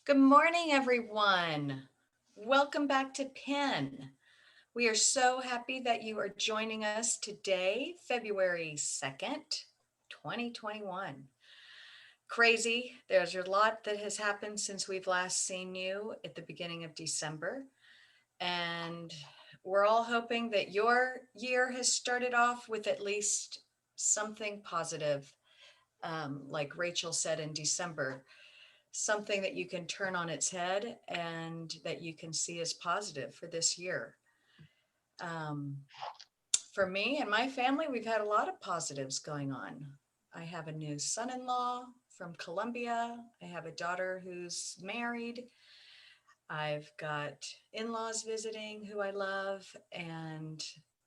Good morning, everyone. Welcome back to PIN. We are so happy that you are joining us today, February 2nd, 2021. Crazy. There's a lot that has happened since we've last seen you at the beginning of December. And we're all hoping that your year has started off with at least something positive. Like Rachel said in December, something that you can turn on its head and that you can see as positive for this year. Um, for me and my family, we've had a lot of positives going on. I have a new son-in-law from Colombia. I have a daughter who's married. I've got in-laws visiting who I love, and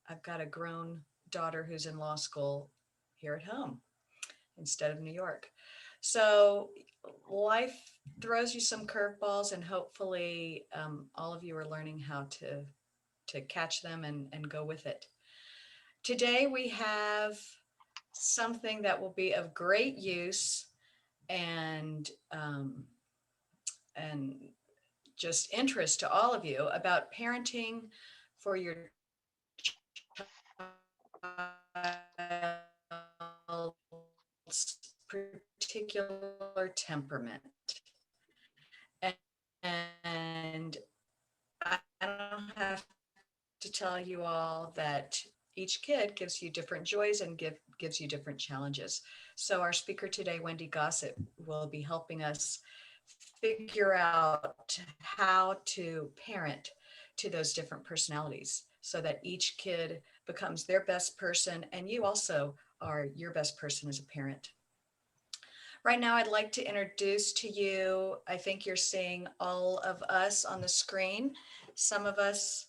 I've got a grown daughter who's in law school here at home instead of New York. So life throws you some curveballs, and hopefully all of you are learning how to catch them and go with it. Today we have something that will be of great use and and just interest to all of you about parenting for your child's particular temperament. And I don't have to tell you all that each kid gives you different joys and gives you different challenges. So our speaker today, Wendy Gossett, will be helping us figure out how to parent to those different personalities so that each kid becomes their best person and you also are your best person as a parent. Right now, I'd like to introduce to you, I think you're seeing all of us on the screen. Some of us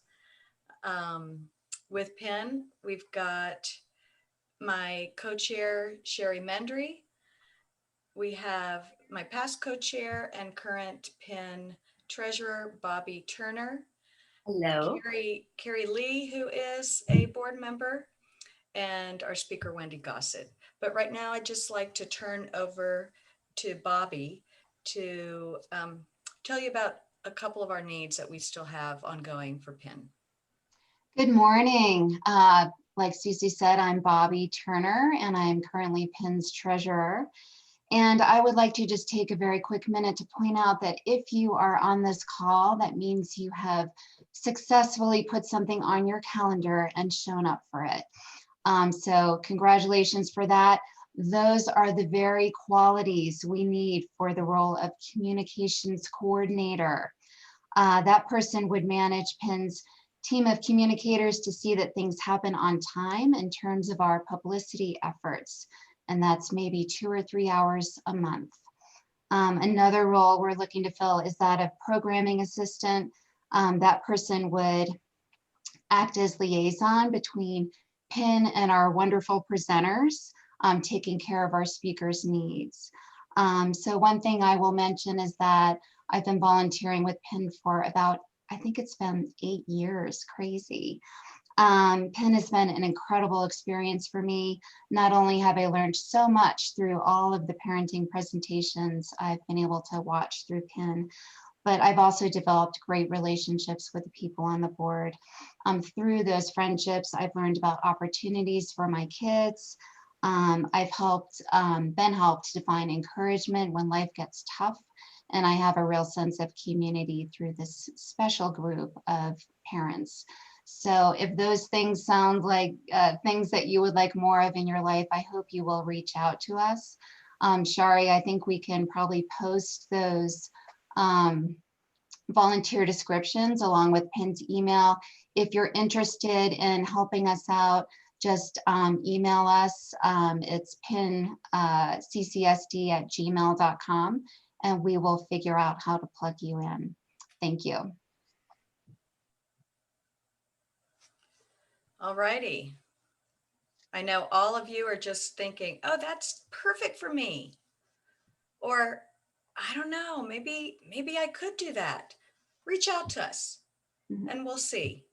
with PIN, we've got my co-chair, Sherry Mendry. We have my past co-chair and current PIN treasurer, Bobby Turner. Hello. Carrie Lee, who is a board member, and our speaker, Wendy Gossett. But right now, I'd just like to turn over to Bobby to tell you about a couple of our needs that we still have ongoing for PIN. Good morning. Like Susie said, I'm Bobby Turner, and I'm currently PIN's treasurer. And I would like to just take a very quick minute to point out that if you are on this call, that means you have successfully put something on your calendar and shown up for it. So congratulations for that. Those are the very qualities we need for the role of communications coordinator. That person would manage PIN's team of communicators to see that things happen on time in terms of our publicity efforts. And that's maybe 2 or 3 hours a month. Another role we're looking to fill is that of programming assistant. That person would act as liaison between PIN and our wonderful presenters, taking care of our speakers' needs. So one thing I will mention is that I've been volunteering with PIN for about, I think it's been 8 years, crazy. PIN has been an incredible experience for me. Not only have I learned so much through all of the parenting presentations I've been able to watch through PIN, but I've also developed great relationships with the people on the board. Through those friendships, I've learned about opportunities for my kids. I've been helped to find encouragement when life gets tough, and I have a real sense of community through this special group of parents. So if those things sound like things that you would like more of in your life, I hope you will reach out to us. Shari, I think we can probably post those volunteer descriptions along with PIN's email. If you're interested in helping us out, just email us. It's pinccsd@gmail.com, and we will figure out how to plug you in. Thank you. All righty. I know all of you are just thinking, oh, that's perfect for me. Or I don't know, maybe I could do that. Reach out to us and we'll see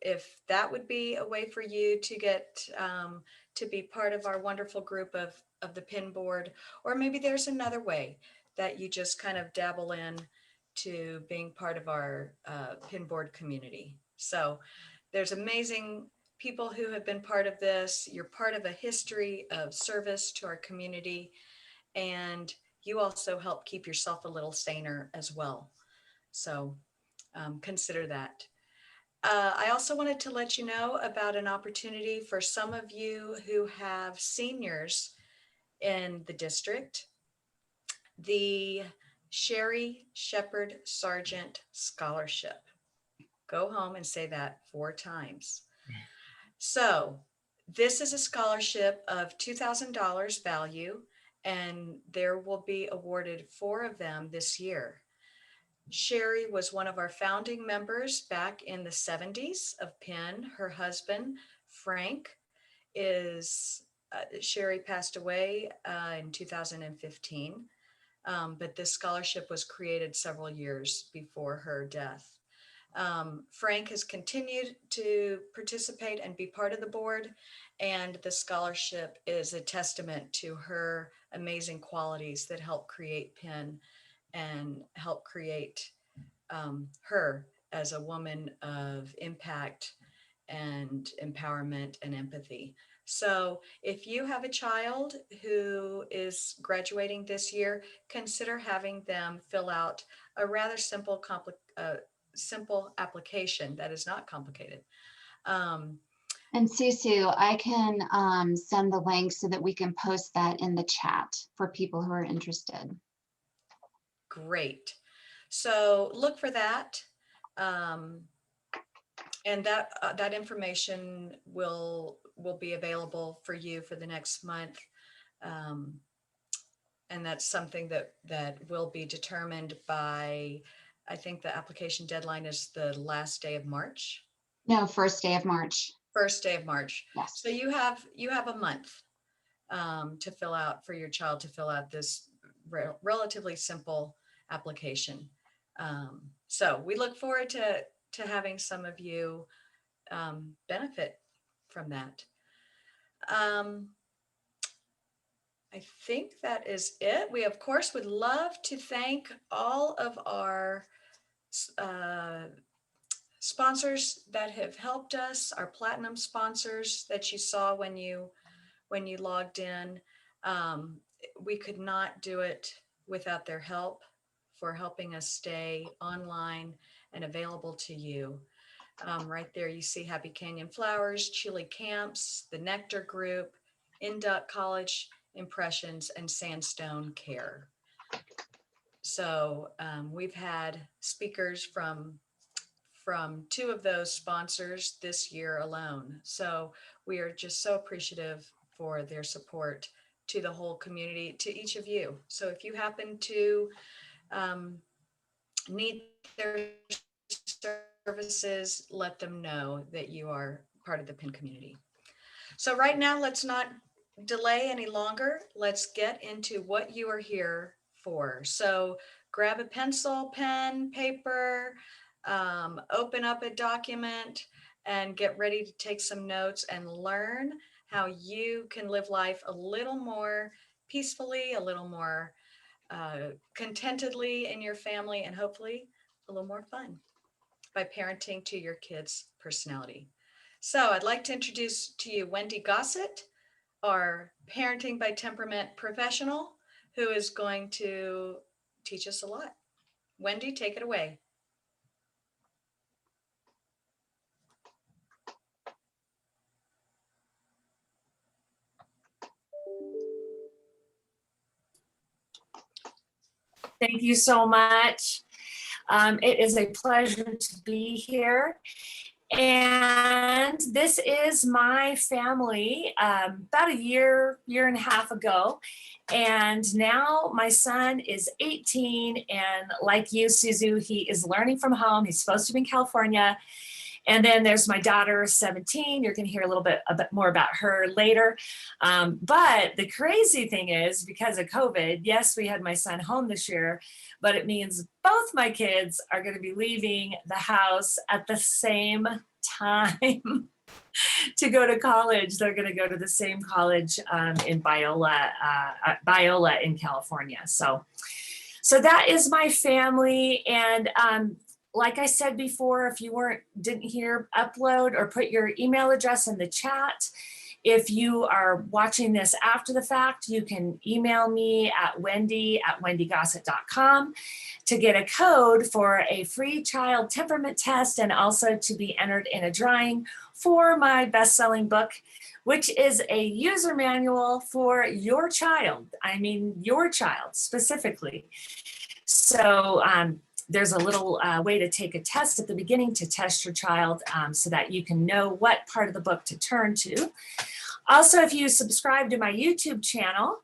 if that would be a way for you to get to be part of our wonderful group of the PIN board, or maybe there's another way that you just kind of dabble in to being part of our pin board community. So there's amazing people who have been part of this. You're part of a history of service to our community, and you also help keep yourself a little saner as well. So consider that. I also wanted to let you know about an opportunity for some of you who have seniors in the district, the Sherry Shepherd Sargent Scholarship. Go home and say that 4 times. So this is a scholarship of $2,000 value, and there will be awarded 4 of them this year. Sherry was one of our founding members back in the 70s of Penn. Her husband, Frank, is, Sherry passed away in 2015, but this scholarship was created several years before her death. Frank has continued to participate and be part of the board, and the scholarship is a testament to her amazing qualities that help create Penn and help create her as a woman of impact and empowerment and empathy. So if you have a child who is graduating this year, consider having them fill out a rather simple, simple application that is not complicated. And Susu, I can send the link so that we can post that in the chat for people who are interested. Great. So look for that. And that information will be available for you for the next month. And that's something that will be determined by, I think the application deadline is the last day of March. No, first day of March. First day of March. Yes. So you have a month to fill out, for your child to fill out this relatively simple application. So we look forward to having some of you benefit from that. I think that is it. We, of course, would love to thank all of our sponsors that have helped us, our platinum sponsors that you saw when you logged in. We could not do it without their help, for helping us stay online and available to you. Right there, you see Happy Canyon Flowers, Chili Camps, the Nectar Group, Induct College Impressions, and Sandstone Care. So we've had speakers from 2 of those sponsors this year alone. So we are just so appreciative for their support to the whole community, to each of you. So if you happen to need their services, let them know that you are part of the Penn community. So right now, let's not delay any longer. Let's get into what you are here for. So grab a pencil, pen, paper, open up a document, and get ready to take some notes and learn how you can live life a little more peacefully, a little more contentedly in your family, and hopefully a little more fun by parenting to your kids' personality. So I'd like to introduce to you Wendy Gossett, our parenting by temperament professional, who is going to teach us a lot. Wendy, take it away. Thank you so much. It is a pleasure to be here. And this is my family, about a year and a half ago. And now my son is 18, and like you, Suzu, he is learning from home. He's supposed to be in California. And then there's my daughter, 17. You're going to hear a bit more about her later. But the crazy thing is, because of COVID, yes, we had my son home this year, but it means both my kids are going to be leaving the house at the same time to go to college. They're going to go to the same college in Biola in California. So So that is my family. And like I said before, if you didn't hear, upload or put your email address in the chat. If you are watching this after the fact, you can email me at wendy@wendygossett.com to get a code for a free child temperament test and also to be entered in a drawing for my best-selling book, which is a user manual for your child. I mean, your child specifically. So there's a little way to take a test at the beginning to test your child so that you can know what part of the book to turn to. Also, if you subscribe to my YouTube channel,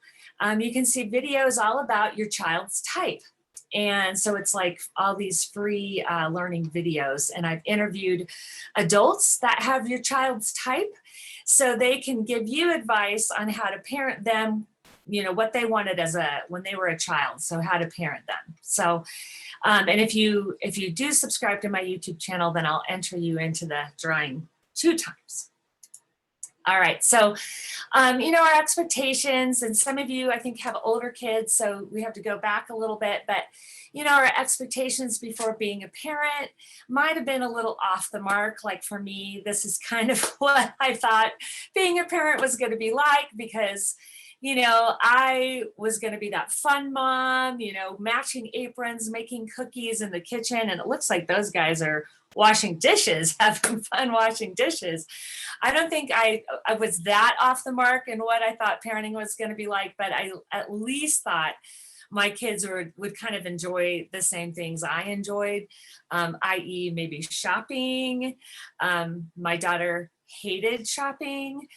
you can see videos all about your child's type. And so it's like all these free learning videos. And I've interviewed adults that have your child's type so they can give you advice on how to parent them, you know, what they wanted when they were a child. So how to parent them. So, and if you do subscribe to my YouTube channel, then I'll enter you into the drawing 2 times. All right, so, you know, our expectations, and some of you, I think, have older kids, so we have to go back a little bit, but, you know, our expectations before being a parent might have been a little off the mark. Like for me, this is kind of what I thought being a parent was going to be like, because, you know, I was going to be that fun mom, you know, matching aprons, making cookies in the kitchen, and it looks like those guys are washing dishes, having fun washing dishes. I don't think I was that off the mark in what I thought parenting was going to be like, but I at least thought my kids would kind of enjoy the same things I enjoyed, i.e. maybe shopping. My daughter hated shopping,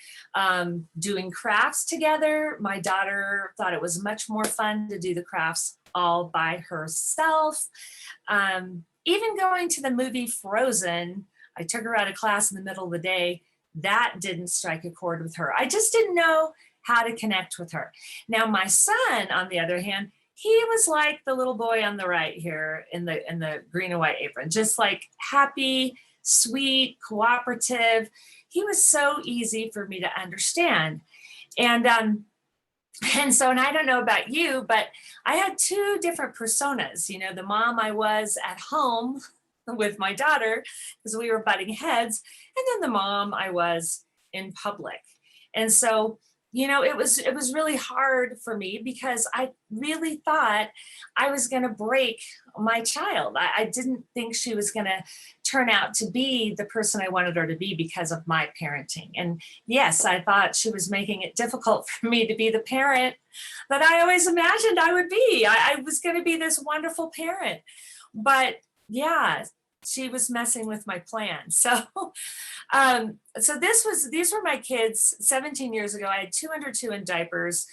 doing crafts together. My daughter thought it was much more fun to do the crafts all by herself. Even going to the movie Frozen, I took her out of class in the middle of the day. That didn't strike a chord with her. I just didn't know how to connect with her. Now, my son, on the other hand, he was like the little boy on the right here in the green and white apron, just like happy, sweet, cooperative. He was so easy for me to understand. And so, and I don't know about you, but I had 2 different personas. You know, the mom I was at home with my daughter because we were butting heads, and then the mom I was in public. And so, you know, it was really hard for me because I really thought I was going to break my child. I didn't think she was going to turn out to be the person I wanted her to be because of my parenting. And yes, I thought she was making it difficult for me to be the parent that I always imagined I would be. I was going to be this wonderful parent. But yeah, she was messing with my plan. So, so these were my kids 17 years ago. I had 202 in diapers.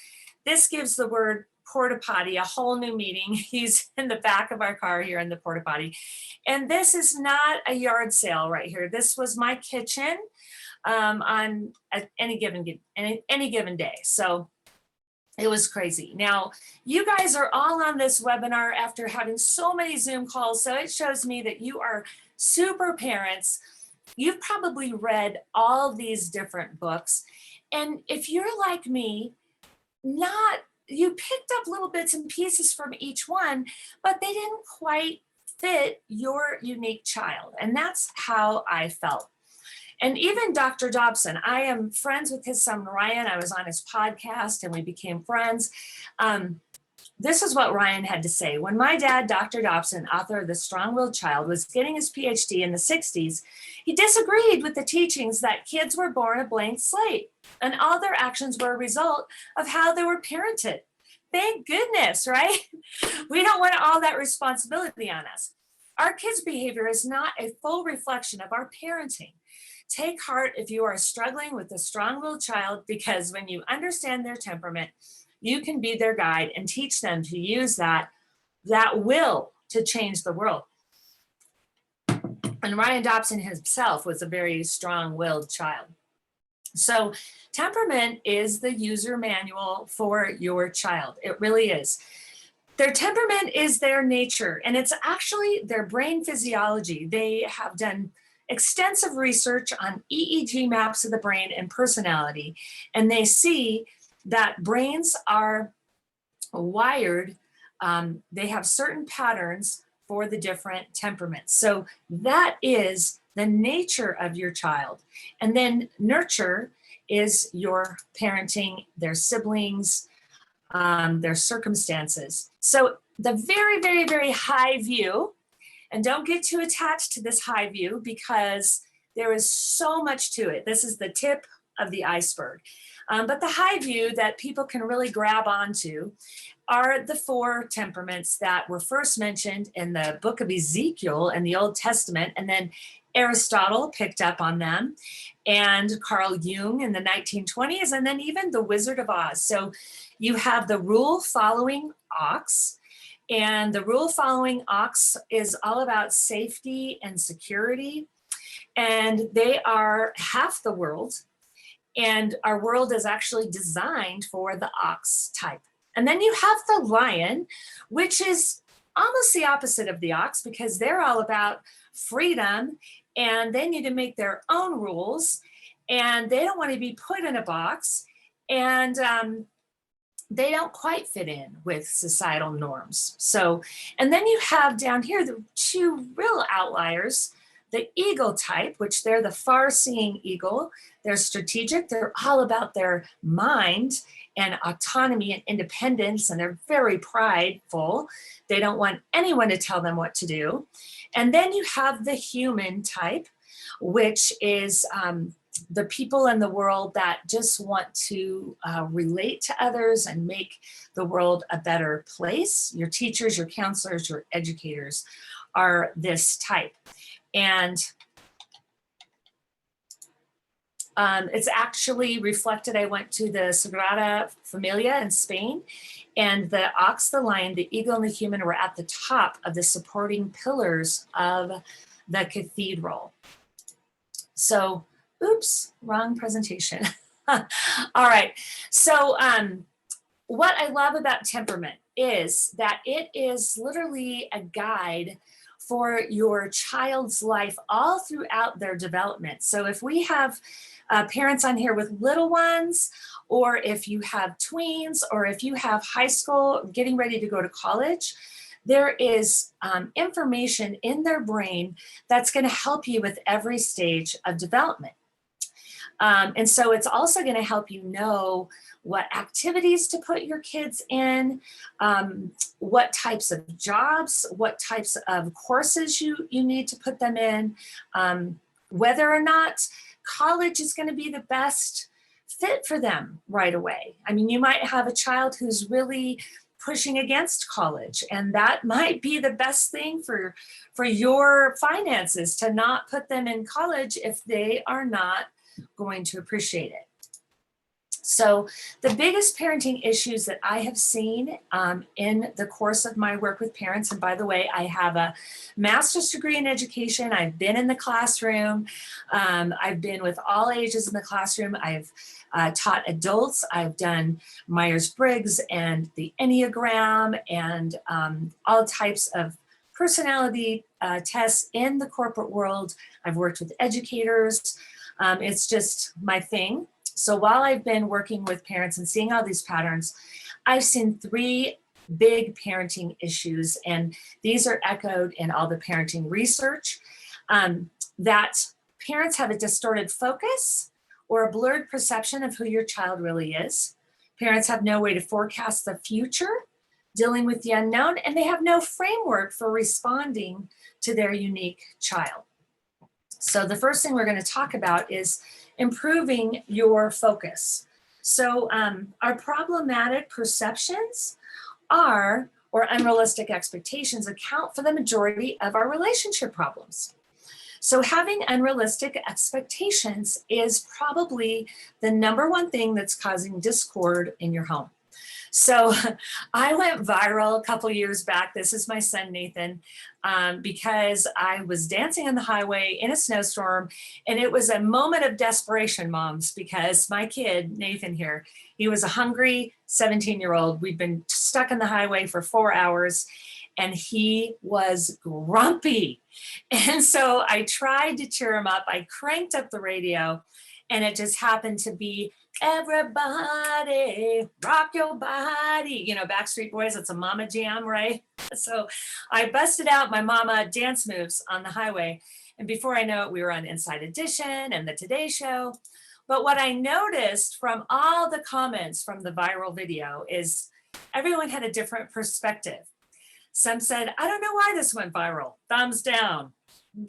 This gives the word porta potty a whole new meaning. He's in the back of our car here in the porta potty. And this is not a yard sale right here. This was my kitchen on any given day. So it was crazy. Now, you guys are all on this webinar after having so many Zoom calls. So it shows me that you are super parents. You've probably read all these different books. And if you're like me, you picked up little bits and pieces from each one, but they didn't quite fit your unique child. And that's how I felt. And even Dr. Dobson, I am friends with his son, Ryan. I was on his podcast and we became friends. This is what Ryan had to say. When my dad, Dr. Dobson, author of The Strong-Willed Child, was getting his PhD in the 60s, he disagreed with the teachings that kids were born a blank slate and all their actions were a result of how they were parented. Thank goodness, right? We don't want all that responsibility on us. Our kids' behavior is not a full reflection of our parenting. Take heart if you are struggling with a strong-willed child, because when you understand their temperament, you can be their guide and teach them to use that will to change the world. And Ryan Dobson himself was a very strong-willed child. So temperament is the user manual for your child. It really is. Their temperament is their nature, and it's actually their brain physiology. They have done extensive research on EEG maps of the brain and personality, and they see that brains are wired They have certain patterns for the different temperaments. So that is the nature of your child. And then nurture is your parenting, their siblings, their circumstances. So the very, very, very high view, and don't get too attached to this high view because there is so much to it. This is the tip of the iceberg. But the high view that people can really grab onto are the 4 temperaments that were first mentioned in the book of Ezekiel in the Old Testament, and then Aristotle picked up on them, and Carl Jung in the 1920s, and then even the Wizard of Oz. So you have the rule following ox, and the rule following ox is all about safety and security, and they are half the world, and our world is actually designed for the ox type. And then you have the lion, which is almost the opposite of the ox because they're all about freedom and they need to make their own rules and they don't want to be put in a box, and they don't quite fit in with societal norms. So, and then you have down here the 2 real outliers, the eagle type, which they're the far-seeing eagle. They're strategic. They're all about their mind and autonomy and independence, and they're very prideful. They don't want anyone to tell them what to do. And then you have the human type, which is the people in the world that just want to relate to others and make the world a better place. Your teachers, your counselors, your educators are this type. And it's actually reflected. I went to the Sagrada Familia in Spain, and the ox, the lion, the eagle, and the human were at the top of the supporting pillars of the cathedral. So, oops, wrong presentation. All right. So what I love about temperament is that it is literally a guide for your child's life all throughout their development. So if we have parents on here with little ones, or if you have tweens, or if you have high school getting ready to go to college, there is information in their brain that's going to help you with every stage of development. And so it's also going to help you know what activities to put your kids in, what types of jobs, what types of courses you need to put them in, whether or not college is going to be the best fit for them right away. I mean, you might have a child who's really pushing against college, and that might be the best thing for your finances, to not put them in college if they are not going to appreciate it. So the biggest parenting issues that I have seen in the course of my work with parents, and by the way, I have a master's degree in education. I've been in the classroom. I've been with all ages in the classroom. I've taught adults. I've done Myers-Briggs and the Enneagram and all types of personality tests in the corporate world. I've worked with educators. It's just my thing. So while I've been working with parents and seeing all these patterns, I've seen 3 big parenting issues, and these are echoed in all the parenting research, that parents have a distorted focus or a blurred perception of who your child really is. Parents have no way to forecast the future, dealing with the unknown, and they have no framework for responding to their unique child. So the first thing we're going to talk about is improving your focus. So our problematic perceptions or unrealistic expectations account for the majority of our relationship problems. So having unrealistic expectations is probably the #1 thing that's causing discord in your home. So I went viral a couple years back. This is my son, Nathan, because I was dancing on the highway in a snowstorm, and it was a moment of desperation, moms, because my kid, Nathan here, he was a hungry 17-year-old. We'd been stuck on the highway for 4 hours, and he was grumpy. And so I tried to cheer him up. I cranked up the radio, and it just happened to be Everybody rock your body, Backstreet Boys, it's a mama jam, right? So I busted out my mama dance moves on the highway, and before I know it, we were on Inside Edition and the Today Show. But what I noticed from all the comments from the viral video is everyone had a different perspective. Some said, I don't know why this went viral. Thumbs down.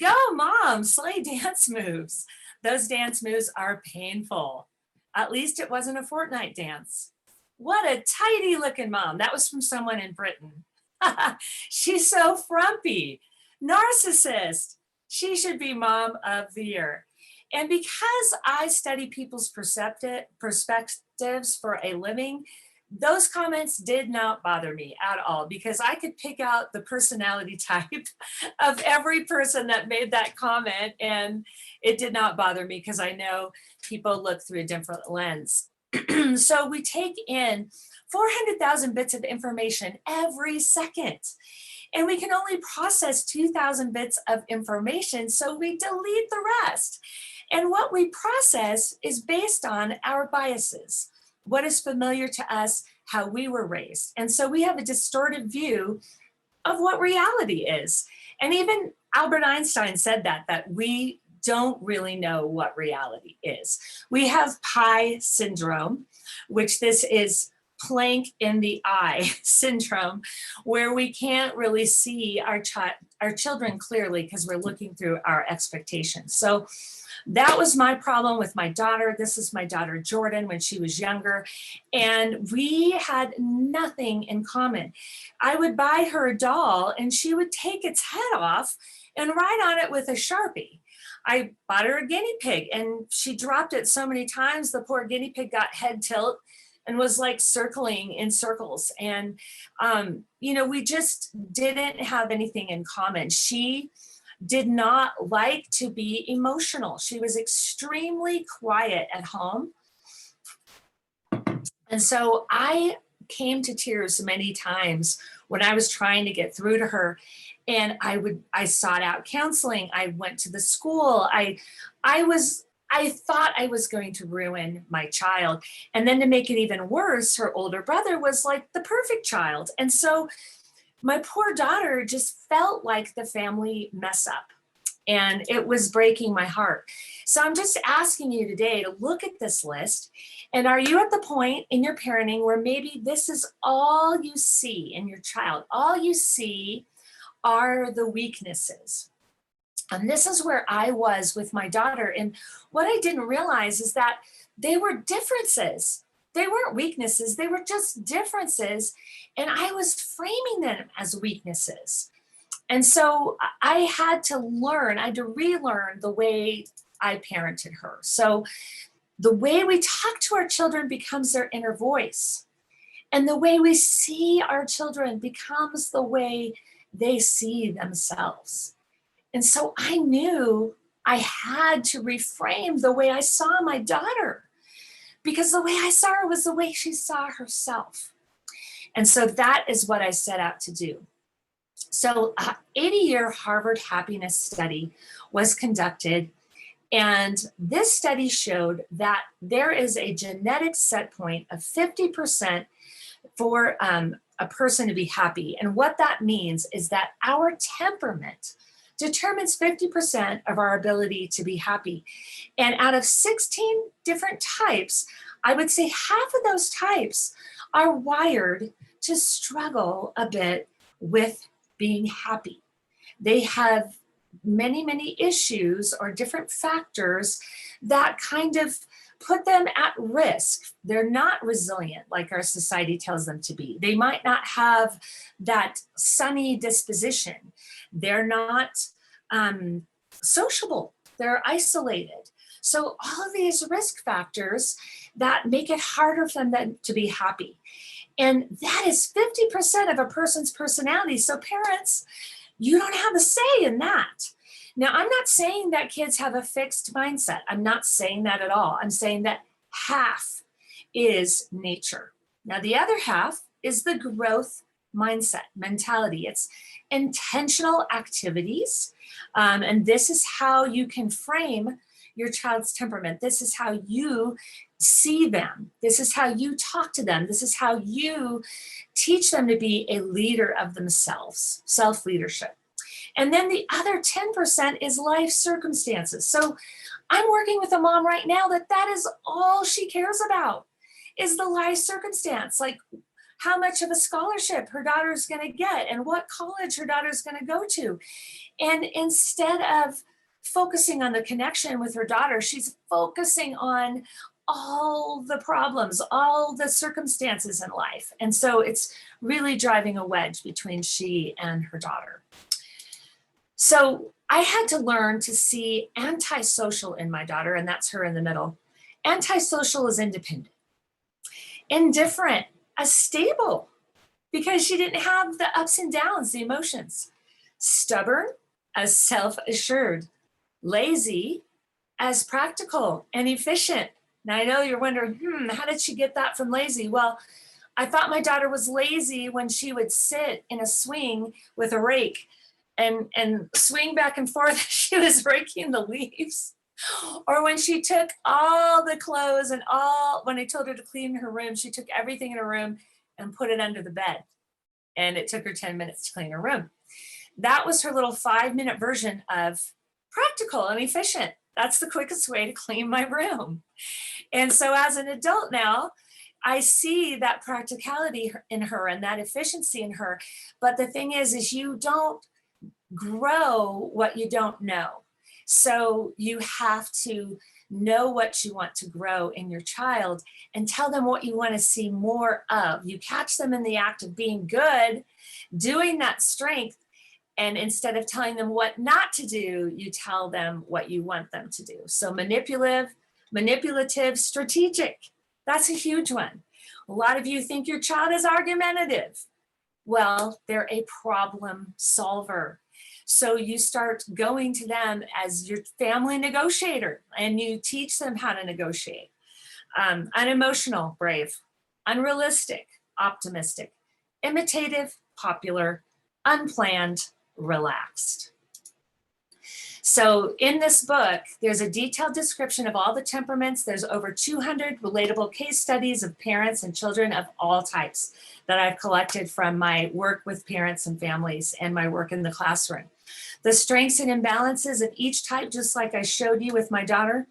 Go, mom, slay dance moves. Those dance moves are painful. At least it wasn't a Fortnite dance. What a tidy looking mom. That was from someone in Britain. She's so frumpy. Narcissist. She should be mom of the year. And because I study people's perspectives for a living, those comments did not bother me at all, because I could pick out the personality type of every person that made that comment, and it did not bother me because I know people look through a different lens. So we take in 400,000 bits of information every second, and we can only process 2,000 bits of information, so we delete the rest. And what we process is based on our biases, what is familiar to us, how we were raised. And so we have a distorted view of what reality is. And even Albert Einstein said that we don't really know what reality is. We have pi syndrome, which this is plank in the eye syndrome, where we can't really see our children clearly because we're looking through our expectations. So that was my problem with my daughter. This is my daughter, Jordan, when she was younger, and we had nothing in common. I would buy her a doll and she would take its head off and write on it with a Sharpie. I bought her a guinea pig and she dropped it so many times, the poor guinea pig got head tilt and was like circling in circles. And, we just didn't have anything in common. She did not like to be emotional. She was extremely quiet at home. And so I came to tears many times when I was trying to get through to her. And I sought out counseling. I went to the school. I thought I was going to ruin my child. And then to make it even worse, her older brother was like the perfect child. And so my poor daughter just felt like the family mess up, and it was breaking my heart. So I'm just asking you today to look at this list. And are you at the point in your parenting where maybe this is all you see in your child? All you see are the weaknesses. And this is where I was with my daughter. And what I didn't realize is that they were differences. They weren't weaknesses, they were just differences. And I was framing them as weaknesses. And so I had to relearn the way I parented her. So the way we talk to our children becomes their inner voice. And the way we see our children becomes the way they see themselves. And so I knew I had to reframe the way I saw my daughter, because the way I saw her was the way she saw herself. And so that is what I set out to do. So an 80-year Harvard happiness study was conducted, and this study showed that there is a genetic set point of 50% for a person to be happy. And what that means is that our temperament determines 50% of our ability to be happy. And out of 16 different types, I would say half of those types are wired to struggle a bit with being happy. They have many, many issues or different factors that kind of put them at risk. They're not resilient like our society tells them to be. They might not have that sunny disposition. They're not sociable. They're isolated. So all of these risk factors that make it harder for them to be happy. And that is 50% of a person's personality. So parents, you don't have a say in that. Now, I'm not saying that kids have a fixed mindset. I'm not saying that at all. I'm saying that half is nature. Now, the other half is the growth mindset, mentality. It's intentional activities. And this is how you can frame your child's temperament. This is how you see them. This is how you talk to them. This is how you teach them to be a leader of themselves, self-leadership. And then the other 10% is life circumstances. So I'm working with a mom right now that is all she cares about, is the life circumstance. Like how much of a scholarship her daughter's going to get and what college her daughter's going to go to. And instead of focusing on the connection with her daughter, she's focusing on all the problems, all the circumstances in life. And so it's really driving a wedge between she and her daughter. So I had to learn to see antisocial in my daughter, and that's her in the middle. Antisocial is independent. Indifferent as stable, because she didn't have the ups and downs, the emotions. Stubborn as self-assured. Lazy as practical and efficient. Now I know you're wondering, how did she get that from lazy? Well, I thought my daughter was lazy when she would sit in a swing with a rake and swing back and forth. She was raking the leaves. Or when she took all the clothes and when I told her to clean her room, she took everything in her room and put it under the bed. And it took her 10 minutes to clean her room. That was her little 5-minute version of practical and efficient. That's the quickest way to clean my room. And so as an adult now, I see that practicality in her and that efficiency in her. But the thing is you don't grow what you don't know. So you have to know what you want to grow in your child and tell them what you want to see more of. You catch them in the act of being good, doing that strength, and instead of telling them what not to do, you tell them what you want them to do. So manipulative, strategic. That's a huge one. A lot of you think your child is argumentative. Well, they're a problem solver. So you start going to them as your family negotiator and you teach them how to negotiate. Unemotional, brave. Unrealistic, optimistic. Imitative, popular. Unplanned, relaxed. So in this book, there's a detailed description of all the temperaments. There's over 200 relatable case studies of parents and children of all types that I've collected from my work with parents and families and my work in the classroom. The strengths and imbalances of each type, just like I showed you with my daughter,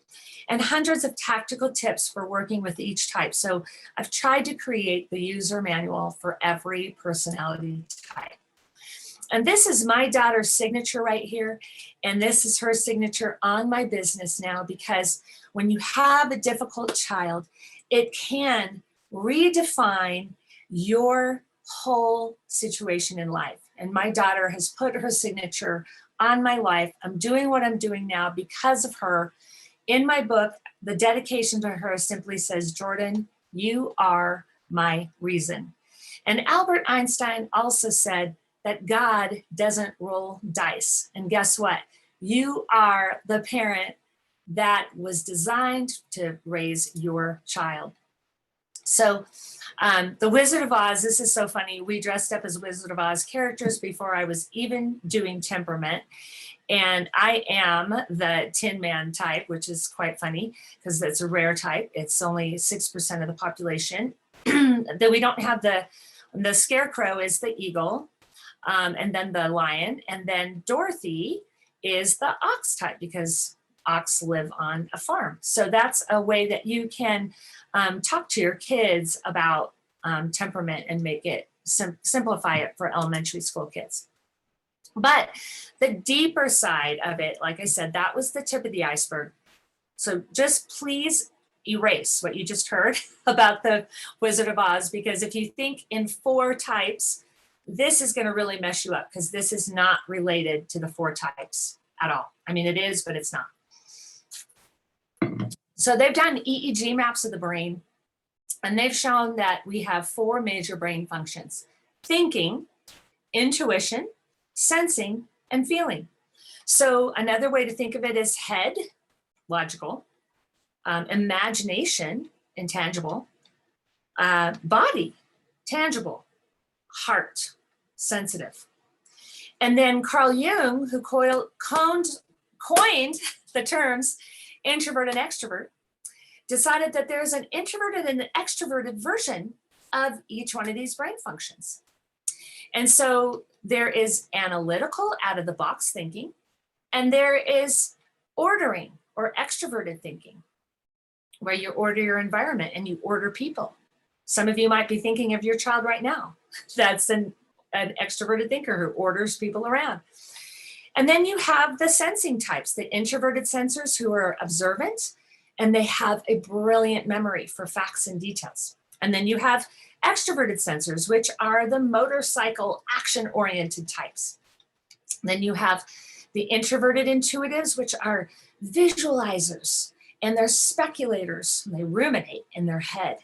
and hundreds of tactical tips for working with each type. So I've tried to create the user manual for every personality type. And this is my daughter's signature right here. And this is her signature on my business now, because when you have a difficult child, it can redefine your whole situation in life. And my daughter has put her signature on my life. I'm doing what I'm doing now because of her. In my book, the dedication to her simply says, Jordan, you are my reason. And Albert Einstein also said that God doesn't roll dice. And guess what? You are the parent that was designed to raise your child. So the Wizard of Oz, this is so funny. We dressed up as Wizard of Oz characters before I was even doing temperament. And I am the Tin Man type, which is quite funny because it's a rare type. It's only 6% of the population. Though we don't have the Scarecrow is the eagle, and then the lion, and then Dorothy is the ox type because ox live on a farm. So that's a way that you can talk to your kids about temperament and make it simplify it for elementary school kids. But the deeper side of it, like I said, that was the tip of the iceberg. So just please erase what you just heard about the Wizard of Oz, because if you think in 4 types, this is going to really mess you up because this is not related to the 4 types at all. I mean, it is, but it's not. So they've done EEG maps of the brain, and they've shown that we have 4 major brain functions: thinking, intuition, sensing, and feeling. So another way to think of it is head, logical, imagination, intangible, body, tangible, heart, sensitive. And then Carl Jung, who coined the terms introvert and extrovert, decided that there's an introverted and an extroverted version of each one of these brain functions. And so there is analytical, out of the box thinking, and there is ordering or extroverted thinking, where you order your environment and you order people. Some of you might be thinking of your child right now. That's an extroverted thinker who orders people around. And then you have the sensing types, the introverted sensors who are observant, and they have a brilliant memory for facts and details. And then you have extroverted sensors, which are the motorcycle action-oriented types. Then you have the introverted intuitives, which are visualizers, and they're speculators, and they ruminate in their head.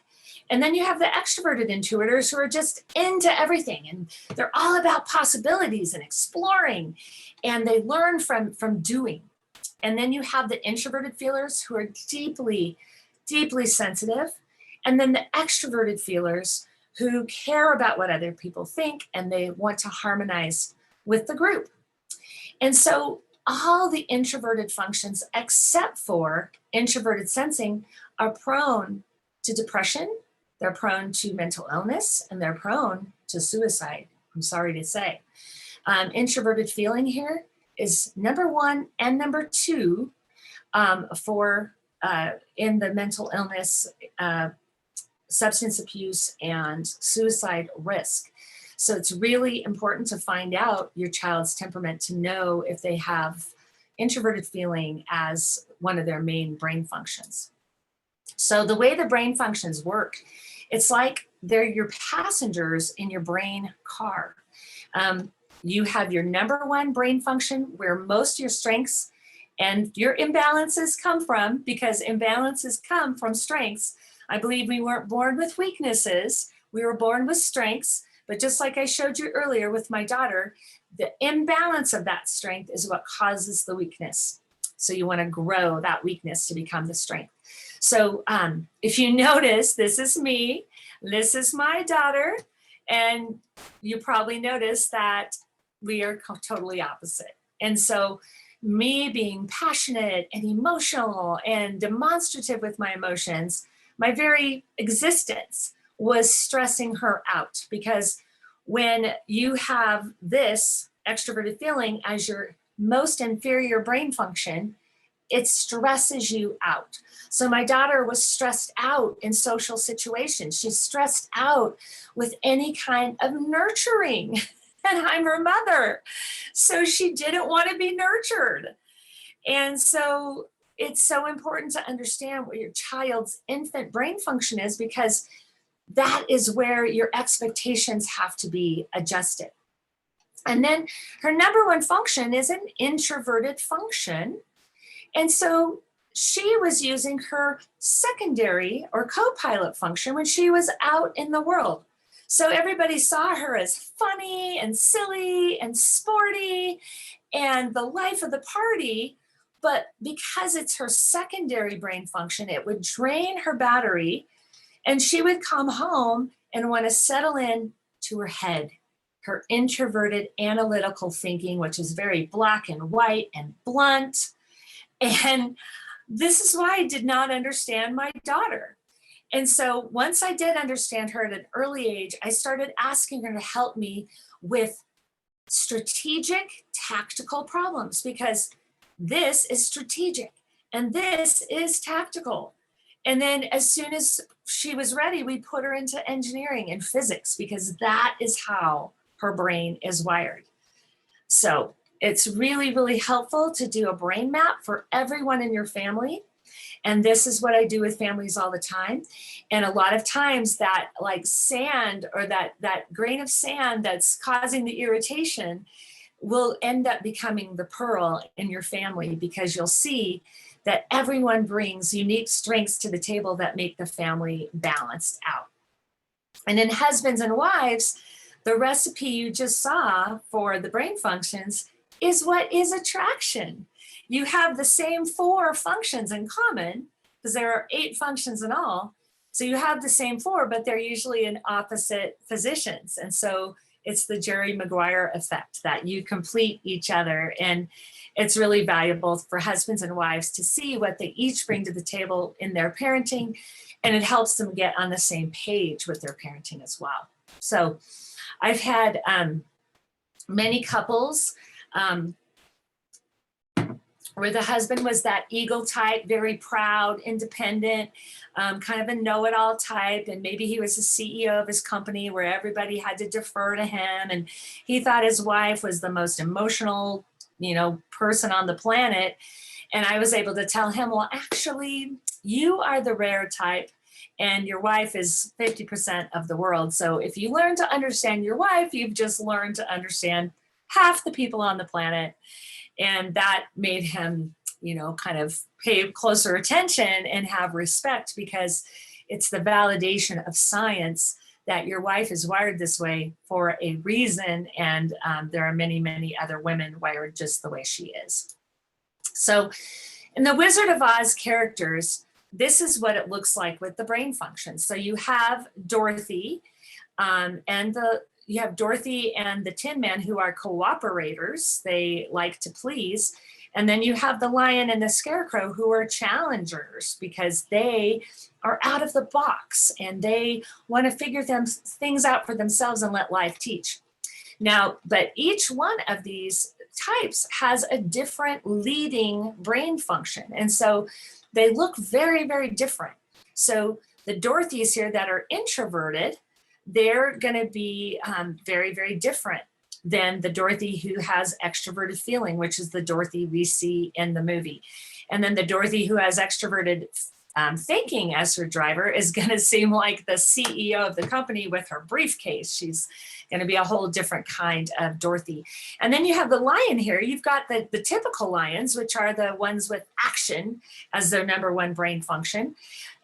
And then you have the extroverted intuitors who are just into everything, and they're all about possibilities and exploring, and they learn from doing. And then you have the introverted feelers who are deeply, deeply sensitive. And then the extroverted feelers who care about what other people think, and they want to harmonize with the group. And so all the introverted functions, except for introverted sensing, are prone to depression, they're prone to mental illness, and they're prone to suicide, I'm sorry to say. Introverted feeling here is number 1 and number 2 for in the mental illness, substance abuse, and suicide risk. So it's really important to find out your child's temperament to know if they have introverted feeling as one of their main brain functions. So the way the brain functions work, it's like they're your passengers in your brain car. You have your number 1 brain function where most of your strengths and your imbalances come from, because imbalances come from strengths. I believe we weren't born with weaknesses, we were born with strengths. But just like I showed you earlier with my daughter, the imbalance of that strength is what causes the weakness. So you want to grow that weakness to become the strength. So if you notice, this is me, this is my daughter, and you probably notice that we are totally opposite. And so me being passionate and emotional and demonstrative with my emotions, my very existence was stressing her out, because when you have this extroverted feeling as your most inferior brain function, it stresses you out. So my daughter was stressed out in social situations. She's stressed out with any kind of nurturing, and I'm her mother. So she didn't want to be nurtured. And so it's so important to understand what your child's infant brain function is, because that is where your expectations have to be adjusted. And then her number 1 function is an introverted function. And so she was using her secondary or co-pilot function when she was out in the world. So everybody saw her as funny and silly and sporty and the life of the party. But because it's her secondary brain function, it would drain her battery, and she would come home and want to settle in to her head, her introverted analytical thinking, which is very black and white and blunt. And this is why I did not understand my daughter. And so once I did understand her at an early age, I started asking her to help me with strategic, tactical problems, because this is strategic and this is tactical. And then as soon as she was ready, we put her into engineering and physics, because that is how her brain is wired. So it's really, really helpful to do a brain map for everyone in your family. And this is what I do with families all the time. And a lot of times that like sand, or that grain of sand that's causing the irritation, will end up becoming the pearl in your family, because you'll see that everyone brings unique strengths to the table that make the family balanced out. And in husbands and wives, the recipe you just saw for the brain functions is what is attraction. You have the same 4 functions in common, because there are 8 functions in all. So you have the same 4, but they're usually in opposite positions. And so It's the Jerry Maguire effect, that you complete each other. And it's really valuable for husbands and wives to see what they each bring to the table in their parenting. And it helps them get on the same page with their parenting as well. So I've had many couples where the husband was that eagle type, very proud, independent, kind of a know-it-all type. And maybe he was the CEO of his company where everybody had to defer to him. And he thought his wife was the most emotional, person on the planet. And I was able to tell him, well, actually, you are the rare type and your wife is 50% of the world. So if you learn to understand your wife, you've just learned to understand half the people on the planet. And that made him, kind of pay closer attention and have respect, because it's the validation of science that your wife is wired this way for a reason. And there are many, many other women wired just the way she is. So in the Wizard of Oz characters, this is what it looks like with the brain function. So you have Dorothy you have Dorothy and the Tin Man, who are cooperators. They like to please. And then you have the Lion and the Scarecrow, who are challengers, because they are out of the box and they want to figure things out for themselves and let life teach. Now, but each one of these types has a different leading brain function. And so they look very, very different. So the Dorothys here that are introverted, they're going to be very, very different than the Dorothy who has extroverted feeling, which is the Dorothy we see in the movie. And then the Dorothy who has extroverted thinking as her driver is going to seem like the CEO of the company with her briefcase. She's going to be a whole different kind of Dorothy. And then you have the Lion here. You've got the typical lions, which are the ones with action as their number one brain function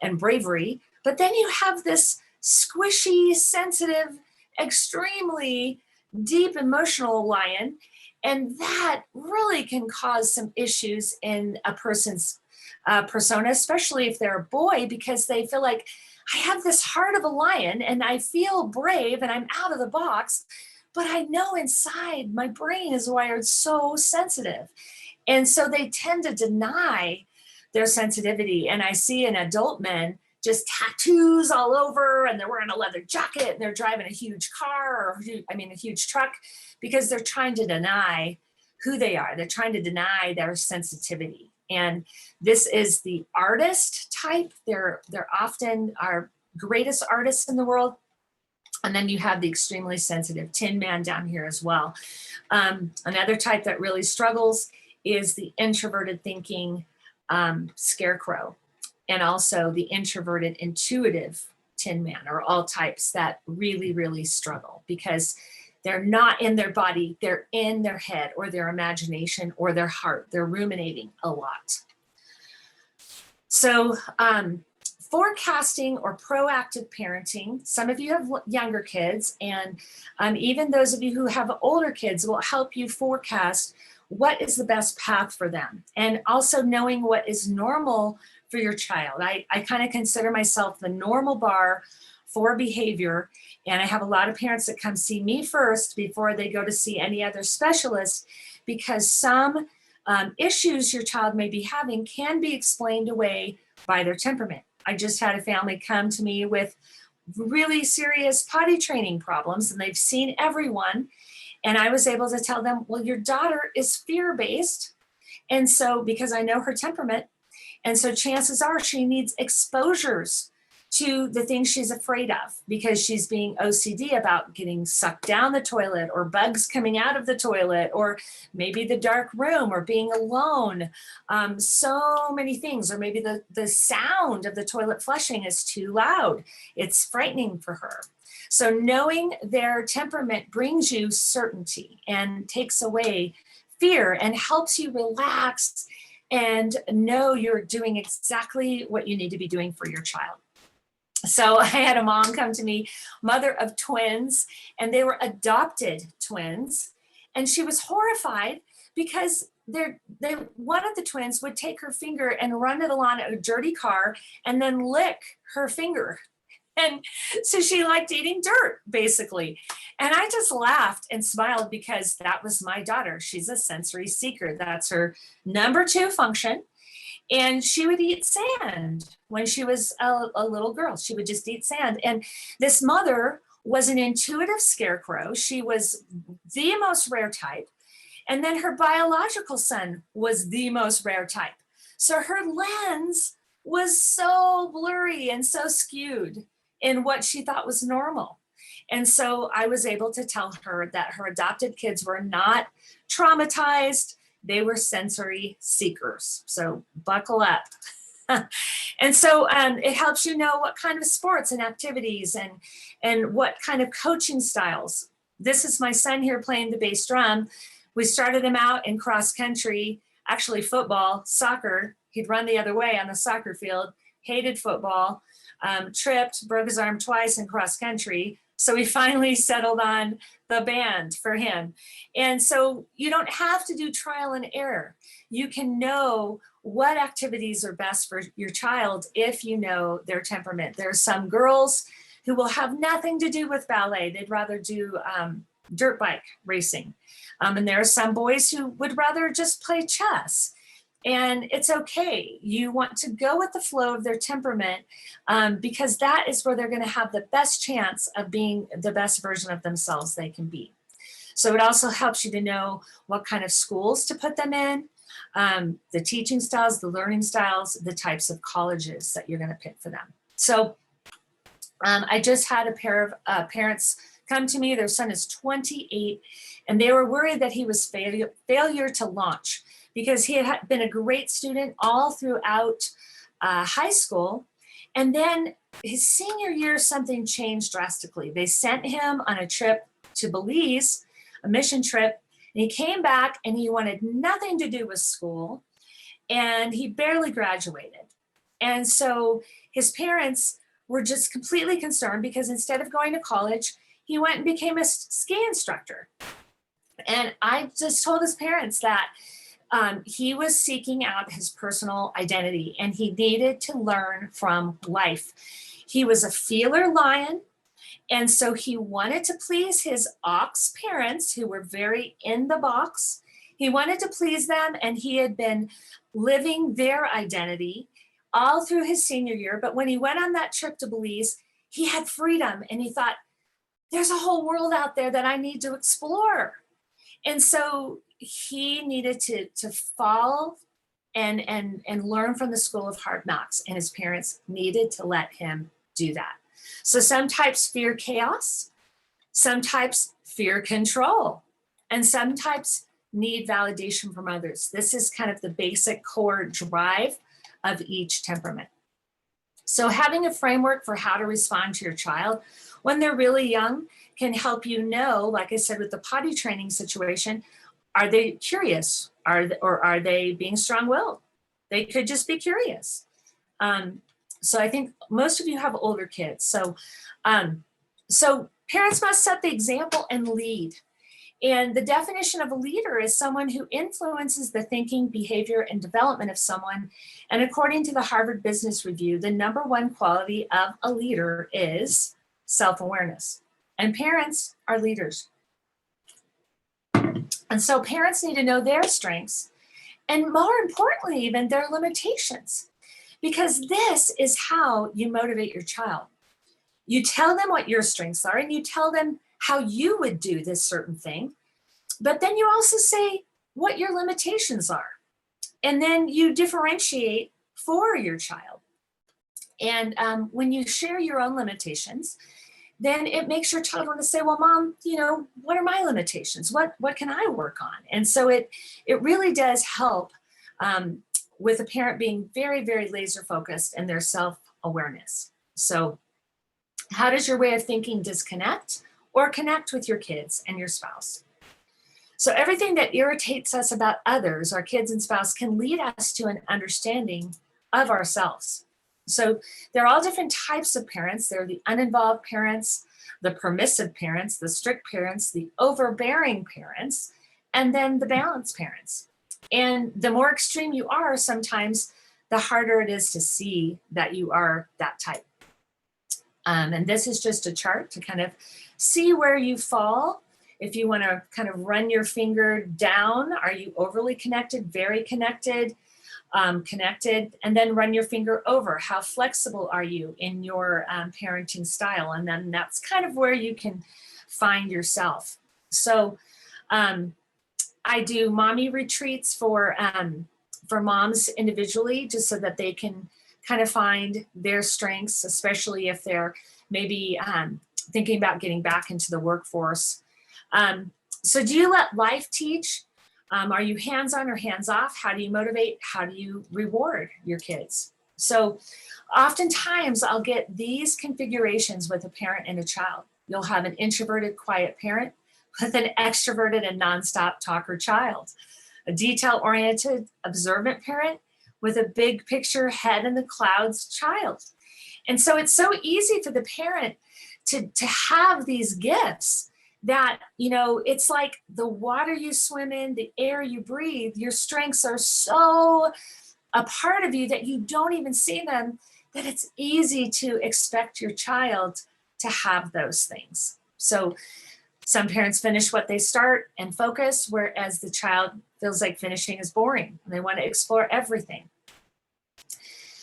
and bravery. But then you have this squishy, sensitive, extremely deep emotional lion. And that really can cause some issues in a person's persona, especially if they're a boy, because they feel like, I have this heart of a lion and I feel brave and I'm out of the box, but I know inside my brain is wired so sensitive. And so they tend to deny their sensitivity. And I see in adult men just tattoos all over, and they're wearing a leather jacket and they're driving a huge car, a huge truck, because they're trying to deny who they are. They're trying to deny their sensitivity. And this is the artist type. They're often our greatest artists in the world. And then you have the extremely sensitive Tin Man down here as well. Another type that really struggles is the introverted thinking Scarecrow, and also the introverted intuitive Tin Man, are all types that really, really struggle because they're not in their body, they're in their head or their imagination or their heart. They're ruminating a lot. So forecasting or proactive parenting, some of you have younger kids, and even those of you who have older kids will help you forecast what is the best path for them. And also knowing what is normal for your child. I kind of consider myself the normal bar for behavior. And I have a lot of parents that come see me first before they go to see any other specialist, because some issues your child may be having can be explained away by their temperament. I just had a family come to me with really serious potty training problems, and they've seen everyone. And I was able to tell them, well, your daughter is fear-based. And so, because I know her temperament, and so chances are she needs exposures to the things she's afraid of, because she's being OCD about getting sucked down the toilet, or bugs coming out of the toilet, or maybe the dark room, or being alone. So many things, or maybe the sound of the toilet flushing is too loud. It's frightening for her. So knowing their temperament brings you certainty and takes away fear and helps you relax and know you're doing exactly what you need to be doing for your child. So I had a mom come to me, mother of twins, and they were adopted twins. And she was horrified because one of the twins would take her finger and run it along a dirty car and then lick her finger. And so she liked eating dirt, basically. And I just laughed and smiled because that was my daughter. She's a sensory seeker. That's her number 2 function. And she would eat sand when she was a little girl. She would just eat sand. And this mother was an intuitive scarecrow. She was the most rare type. And then her biological son was the most rare type. So her lens was so blurry and so skewed in what she thought was normal. And so I was able to tell her that her adopted kids were not traumatized. They were sensory seekers. So buckle up. And so it helps you know what kind of sports and activities and what kind of coaching styles. This is my son here playing the bass drum. We started him out in cross country, actually football, soccer. He'd run the other way on the soccer field, hated football, tripped, broke his arm twice in cross country. So we finally settled on the band for him. And so you don't have to do trial and error. You can know what activities are best for your child if you know their temperament. There are some girls who will have nothing to do with ballet. They'd rather do dirt bike racing. And there are some boys who would rather just play chess. And it's okay. You want to go with the flow of their temperament because that is where they're going to have the best chance of being the best version of themselves they can be. So it also helps you to know what kind of schools to put them in, the teaching styles, the learning styles, the types of colleges that you're going to pick for them. So I just had a pair of parents come to me. Their son is 28, and they were worried that he was failure to launch, because he had been a great student all throughout high school. And then his senior year, something changed drastically. They sent him on a trip to Belize, a mission trip, and he came back and he wanted nothing to do with school, and he barely graduated. And so his parents were just completely concerned because instead of going to college, he went and became a ski instructor. And I just told his parents that he was seeking out his personal identity and he needed to learn from life. He was a feeler lion. And so he wanted to please his ox parents, who were very in the box. He wanted to please them, and he had been living their identity all through his senior year. But when he went on that trip to Belize, he had freedom and he thought, there's a whole world out there that I need to explore. And so he needed to fall and learn from the school of hard knocks, and his parents needed to let him do that. So some types fear chaos, some types fear control, and some types need validation from others. This is kind of the basic core drive of each temperament. So having a framework for how to respond to your child when they're really young can help you know, like I said, with the potty training situation, are they curious? Or are they being strong-willed? They could just be curious. So I think most of you have older kids. So parents must set the example and lead. And the definition of a leader is someone who influences the thinking, behavior, and development of someone. And according to the Harvard Business Review, the number one quality of a leader is self-awareness. And parents are leaders. And so parents need to know their strengths and, more importantly, even their limitations, because this is how you motivate your child. You tell them what your strengths are and you tell them how you would do this certain thing, but then you also say what your limitations are. And then you differentiate for your child. And when you share your own limitations, then it makes your child want to say, well, Mom, what are my limitations? What can I work on? And so it really does help with a parent being very, very laser focused in their self-awareness. So how does your way of thinking disconnect or connect with your kids and your spouse? So everything that irritates us about others, our kids and spouse, can lead us to an understanding of ourselves. So there are all different types of parents. There are the uninvolved parents, the permissive parents, the strict parents, the overbearing parents, and then the balanced parents. And the more extreme you are, sometimes the harder it is to see that you are that type. And this is just a chart to kind of see where you fall. If you want to kind of run your finger down, are you overly connected, very connected, connected? And then run your finger over. How flexible are you in your parenting style? And then that's kind of where you can find yourself. So I do mommy retreats for moms individually, just so that they can kind of find their strengths, especially if they're maybe thinking about getting back into the workforce. So do you let life teach? Are you hands-on or hands-off? How do you motivate? How do you reward your kids? So oftentimes I'll get these configurations with a parent and a child. You'll have an introverted, quiet parent with an extroverted and nonstop talker child, a detail-oriented, observant parent with a big picture, head in the clouds child. And so it's so easy for the parent to have these gifts that, you know, it's like the water you swim in, the air you breathe, your strengths are so a part of you that you don't even see them, that it's easy to expect your child to have those things. So some parents finish what they start and focus, whereas the child feels like finishing is boring and they want to explore everything.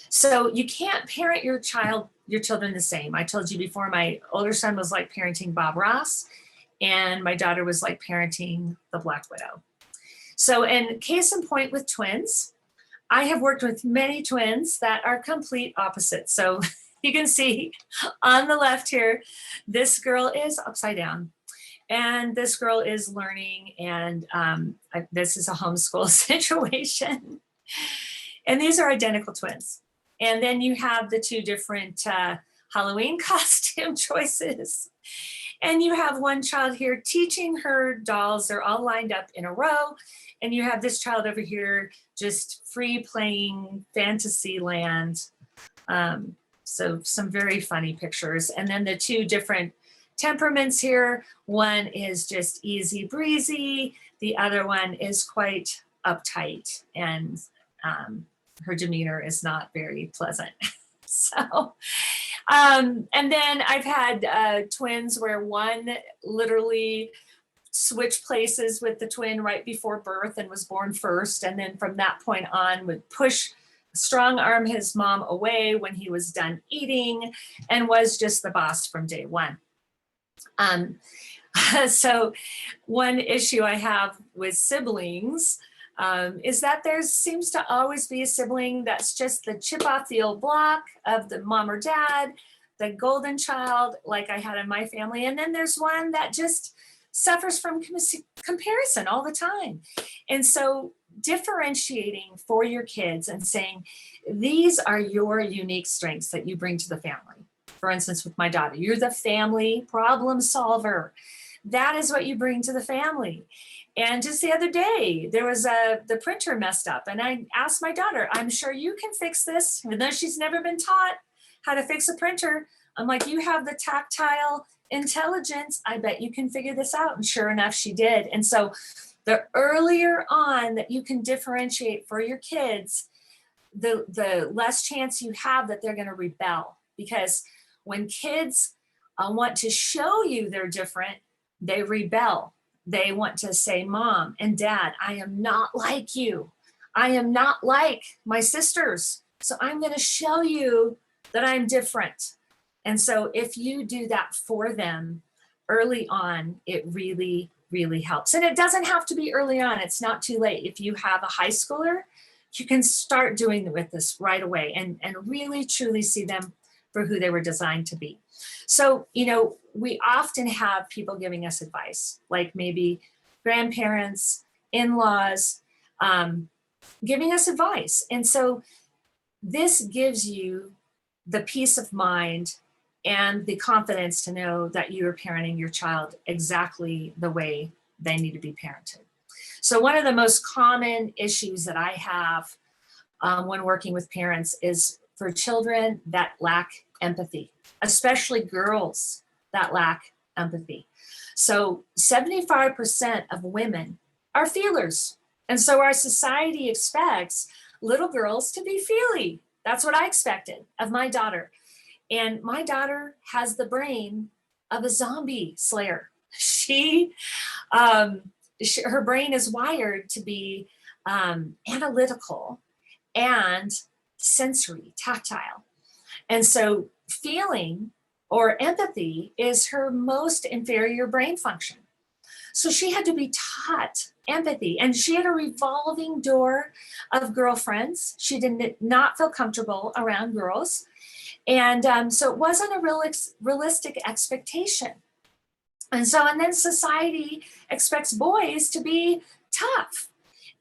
So you can't parent your children the same. I told you before, my older son was like parenting Bob Ross, and my daughter was like parenting the Black Widow. So in case in point with twins, I have worked with many twins that are complete opposites. So you can see on the left here, this girl is upside down. And this girl is learning, and this is a homeschool situation. And these are identical twins. And then you have the two different Halloween costume choices. And you have one child here teaching her dolls. They're all lined up in a row. And you have this child over here just free playing fantasy land. So some very funny pictures. And then the two different temperaments here. One is just easy breezy. The other one is quite uptight, and her demeanor is not very pleasant. So, and then I've had twins where one literally switched places with the twin right before birth and was born first. And then from that point on would strong arm his mom away when he was done eating, and was just the boss from day one. So one issue I have with siblings is that there seems to always be a sibling that's just the chip off the old block of the mom or dad, the golden child, like I had in my family. And then there's one that just suffers from comparison all the time. And so differentiating for your kids and saying, these are your unique strengths that you bring to the family. For instance, with my daughter, you're the family problem solver. That is what you bring to the family. And just the other day, there was the printer messed up, and I asked my daughter, I'm sure you can fix this, even though she's never been taught how to fix a printer. I'm like, you have the tactile intelligence. I bet you can figure this out. And sure enough, she did. And so the earlier on that you can differentiate for your kids, the less chance you have that they're going to rebel. Because when kids want to show you they're different, they rebel. They want to say, Mom and Dad, I am not like you. I am not like my sisters. So I'm going to show you that I'm different. And so if you do that for them early on, it really, really helps. And it doesn't have to be early on. It's not too late. If you have a high schooler, you can start doing with this right away and really, truly see them for who they were designed to be. So, you know, we often have people giving us advice, like maybe grandparents, in-laws, giving us advice. And so this gives you the peace of mind and the confidence to know that you are parenting your child exactly the way they need to be parented. So one of the most common issues that I have when working with parents is for children that lack empathy, especially girls that lack empathy. So 75% of women are feelers. And so our society expects little girls to be feely. That's what I expected of my daughter. And my daughter has the brain of a zombie slayer. Her brain is wired to be analytical and sensory, tactile. And so feeling or empathy is her most inferior brain function. So she had to be taught empathy, and she had a revolving door of girlfriends. She did not feel comfortable around girls. And so it wasn't a realistic expectation. And then society expects boys to be tough.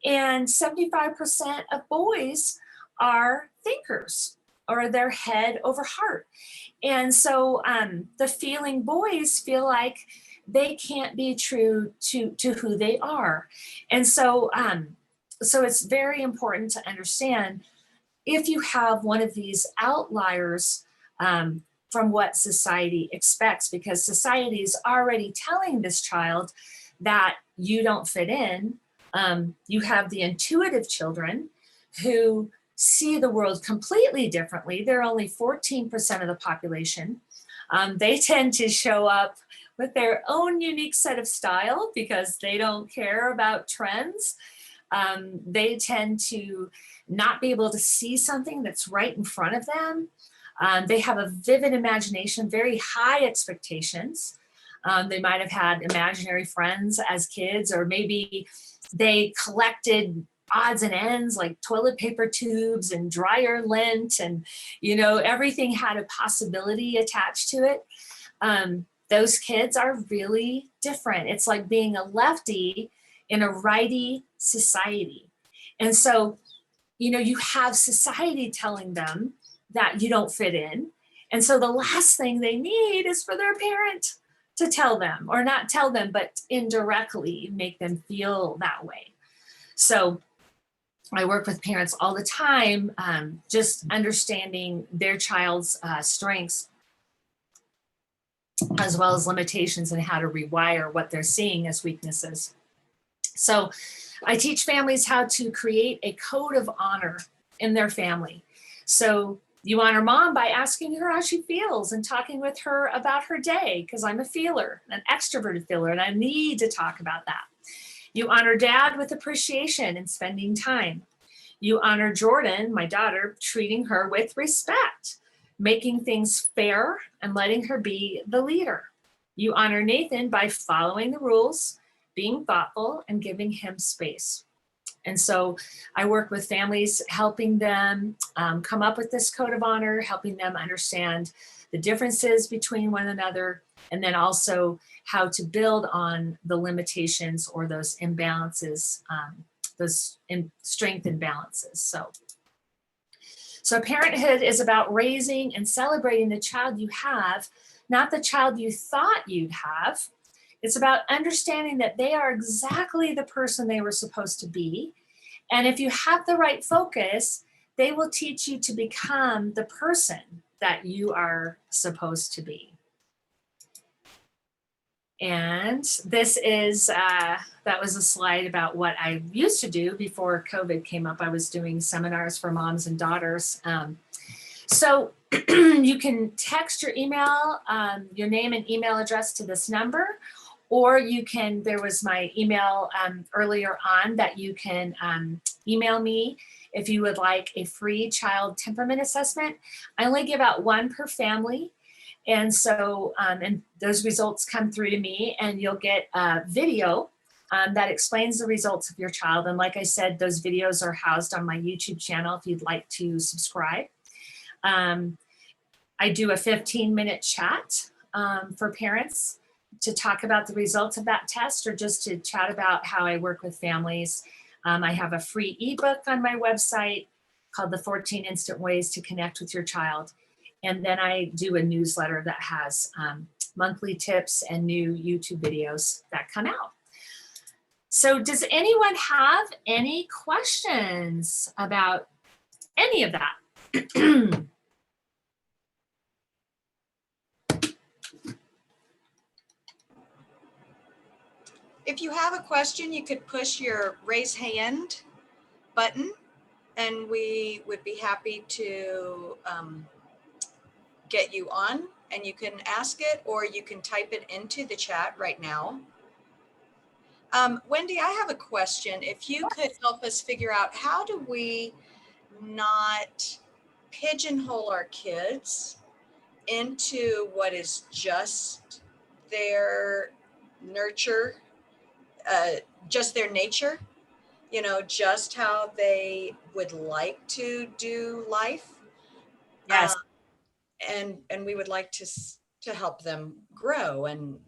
And 75% of boys are thinkers, or they're head over heart. And so the feeling boys feel like they can't be true to who they are. And so it's very important to understand, if you have one of these outliers from what society expects, because society is already telling this child that you don't fit in. You have the intuitive children who see the world completely differently. They're only 14% of the population. They tend to show up with their own unique set of style because they don't care about trends. They tend to not be able to see something that's right in front of them. They have a vivid imagination, very high expectations. They might have had imaginary friends as kids, or maybe they collected odds and ends like toilet paper tubes and dryer lint, and everything had a possibility attached to it. Those kids are really different. It's like being a lefty in a righty society. And so, you have society telling them that you don't fit in. And so the last thing they need is for their parent to tell them, or not tell them, but indirectly make them feel that way. So I work with parents all the time, just understanding their child's strengths as well as limitations, and how to rewire what they're seeing as weaknesses. So I teach families how to create a code of honor in their family. So you honor mom by asking her how she feels and talking with her about her day, because I'm a feeler, an extroverted feeler, and I need to talk about that. You honor dad with appreciation and spending time. You honor Jordan, my daughter, treating her with respect, making things fair and letting her be the leader. You honor Nathan by following the rules, being thoughtful, and giving him space. And so I work with families, helping them come up with this code of honor, helping them understand the differences between one another, and then also how to build on the limitations or those imbalances, those strength imbalances. So parenthood is about raising and celebrating the child you have, not the child you thought you'd have. It's about understanding that they are exactly the person they were supposed to be. And if you have the right focus, they will teach you to become the person that you are supposed to be. And this is, that was a slide about what I used to do before COVID came up. I was doing seminars for moms and daughters. So you can text your email, your name and email address to this number, or you can, there was my email earlier on that you can email me if you would like a free child temperament assessment. I only give out one per family. And so, and those results come through to me, and you'll get a video that explains the results of your child. And like I said, those videos are housed on my YouTube channel if you'd like to subscribe. I do a 15-minute chat for parents to talk about the results of that test, or just to chat about how I work with families. I have a free ebook on my website called The 14 Instant Ways to Connect with Your Child. And then I do a newsletter that has monthly tips and new YouTube videos that come out. So does anyone have any questions about any of that? If you have a question, you could push your raise hand button, and we would be happy to get you on and you can ask it, or you can type it into the chat right now. Wendy, I have a question. If you could help us figure out, how do we not pigeonhole our kids into what is just their nurture, just their nature, just how they would like to do life. Yes. And we would like to help them grow and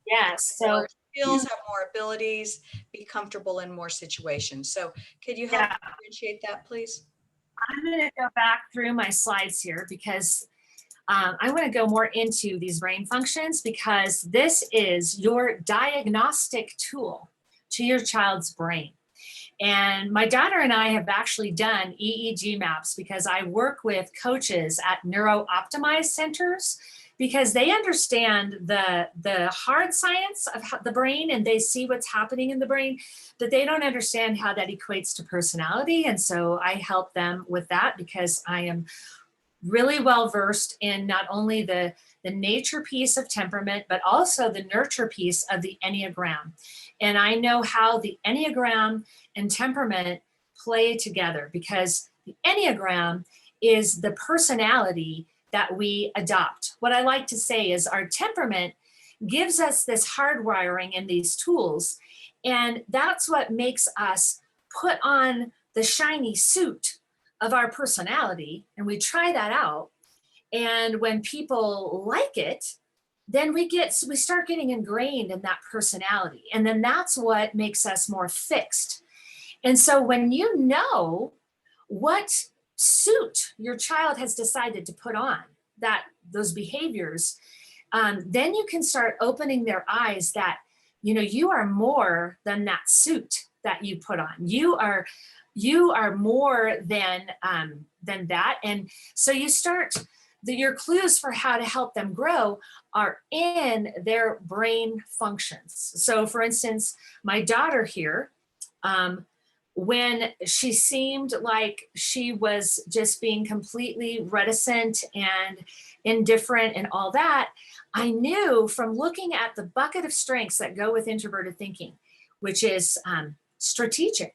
Yes. more So, skills, have more abilities, be comfortable in more situations. So could you help yeah, differentiate that, please? I'm going to go back through my slides here because I want to go more into these brain functions, because this is your diagnostic tool to your child's brain. And my daughter and I have actually done EEG maps because I work with coaches at neuro-optimized centers, because they understand the hard science of the brain and they see what's happening in the brain, but they don't understand how that equates to personality. And so I help them with that, because I am really well versed in not only the nature piece of temperament, but also the nurture piece of the Enneagram. And I know how the Enneagram and temperament play together, because the Enneagram is the personality that we adopt. What I like to say is our temperament gives us this hardwiring and these tools, and that's what makes us put on the shiny suit of our personality, and we try that out. And when people like it, then we start getting ingrained in that personality. And then that's what makes us more fixed. And so when you know what suit your child has decided to put on, those behaviors, then you can start opening their eyes that, you are more than that suit that you put on. You are more than that. And so you start, your clues for how to help them grow are in their brain functions. So for instance, my daughter here, when she seemed like she was just being completely reticent and indifferent and all that, I knew from looking at the bucket of strengths that go with introverted thinking, which is strategic,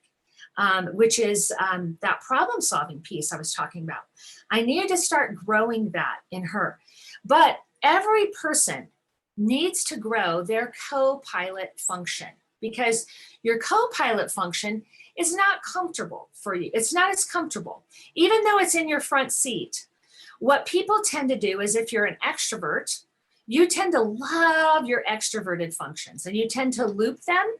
which is that problem solving piece I was talking about. I needed to start growing that in her. But every person needs to grow their co-pilot function, because your co-pilot function is not comfortable for you. It's not as comfortable, even though it's in your front seat. What people tend to do is, if you're an extrovert, you tend to love your extroverted functions and you tend to loop them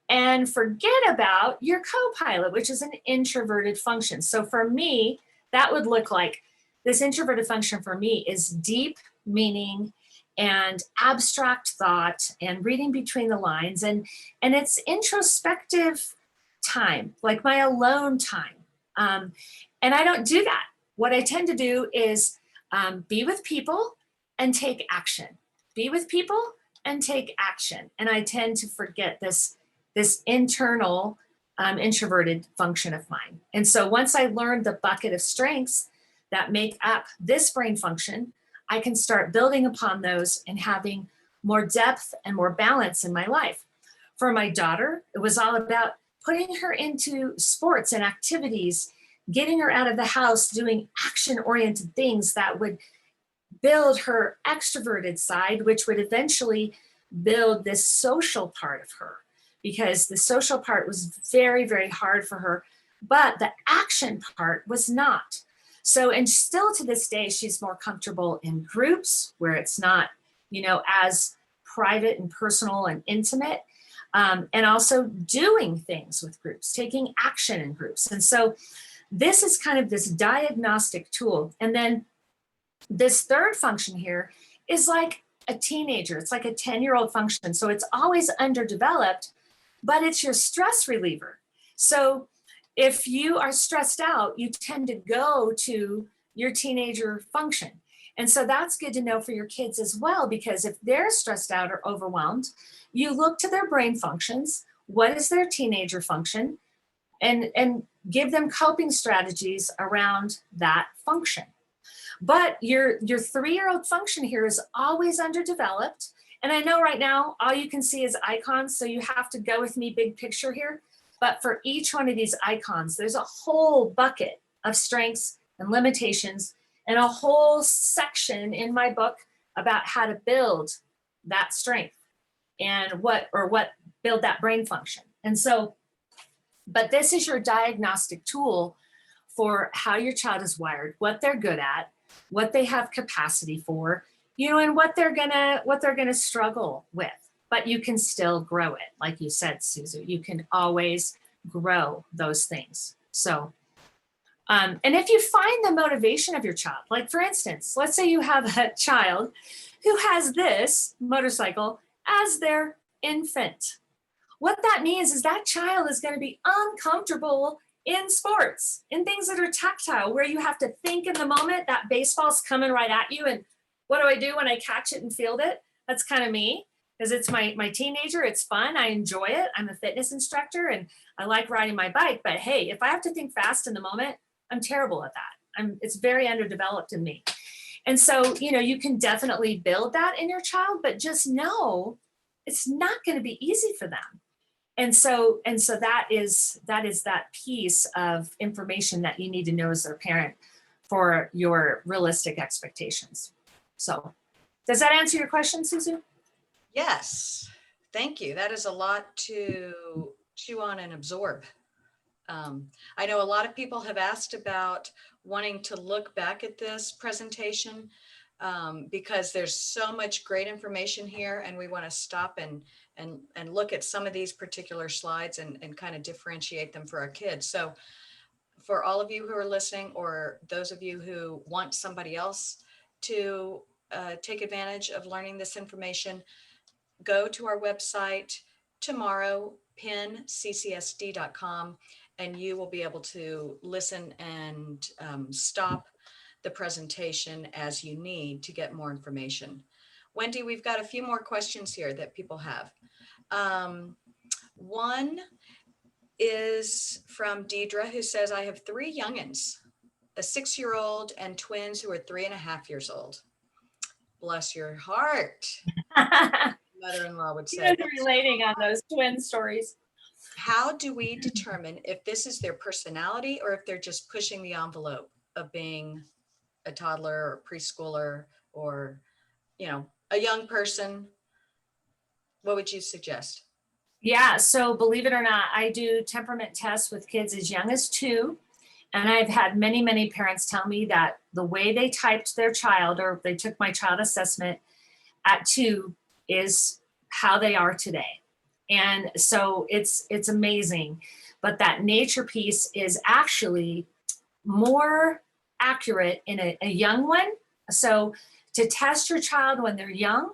and forget about your co-pilot, which is an introverted function. So for me, that would look like, this introverted function for me is deep meaning and abstract thought and reading between the lines, and it's introspective time, like my alone time. And I don't do that. What I tend to do is be with people and take action. Be with people and take action. And I tend to forget this internal introverted function of mine. And so once I learned the bucket of strengths that make up this brain function, I can start building upon those and having more depth and more balance in my life. For my daughter, it was all about putting her into sports and activities, getting her out of the house, doing action-oriented things that would build her extroverted side, which would eventually build this social part of her, because the social part was very, very hard for her, but the action part was not. So, and still to this day, she's more comfortable in groups where it's not, as private and personal and intimate, and also doing things with groups, taking action in groups. And so this is kind of this diagnostic tool. And then this third function here is like a teenager. It's like a 10-year-old function. So it's always underdeveloped, but it's your stress reliever. So if you are stressed out, you tend to go to your teenager function. And so that's good to know for your kids as well, because if they're stressed out or overwhelmed, you look to their brain functions. What is their teenager function? And give them coping strategies around that function. But your 3-year-old function here is always underdeveloped. And I know right now, all you can see is icons. So you have to go with me big picture here. But for each one of these icons, there's a whole bucket of strengths and limitations and a whole section in my book about how to build that strength and what build that brain function. And so, but this is your diagnostic tool for how your child is wired, what they're good at, what they have capacity for, and what they're gonna struggle with. But you can still grow it. Like you said, Suzu, you can always grow those things. So, and if you find the motivation of your child, like for instance, let's say you have a child who has this motorcycle as their infant. What that means is that child is going to be uncomfortable in sports, in things that are tactile, where you have to think in the moment that baseball's coming right at you. And what do I do when I catch it and field it? That's kind of me, because it's my teenager. It's fun. I enjoy it. I'm a fitness instructor and I like riding my bike. But hey, if I have to think fast in the moment, I'm terrible at that. It's very underdeveloped in me. And so, you can definitely build that in your child, but just know it's not going to be easy for them. And so that is that piece of information that you need to know as their parent for your realistic expectations. So does that answer your question, Suzu? Yes, thank you. That is a lot to chew on and absorb. I know a lot of people have asked about wanting to look back at this presentation because there's so much great information here, and we want to stop and look at some of these particular slides and kind of differentiate them for our kids. So for all of you who are listening, or those of you who want somebody else to take advantage of learning this information, go to our website tomorrow, penccsd.com, and you will be able to listen and stop the presentation as you need to get more information. Wendy, we've got a few more questions here that people have. One is from Deidre, who says, I have 3 youngins, a 6-year-old and twins who are 3.5 years old. Bless your heart, mother-in-law would say. You're relating on those twin stories. How do we determine if this is their personality or if they're just pushing the envelope of being a toddler or preschooler or, a young person? What would you suggest? Yeah, so believe it or not, I do temperament tests with kids as young as 2. And I've had many, many parents tell me that the way they typed their child, or they took my child assessment at 2, is how they are today. And so it's amazing. But that nature piece is actually more accurate in a young one. So to test your child when they're young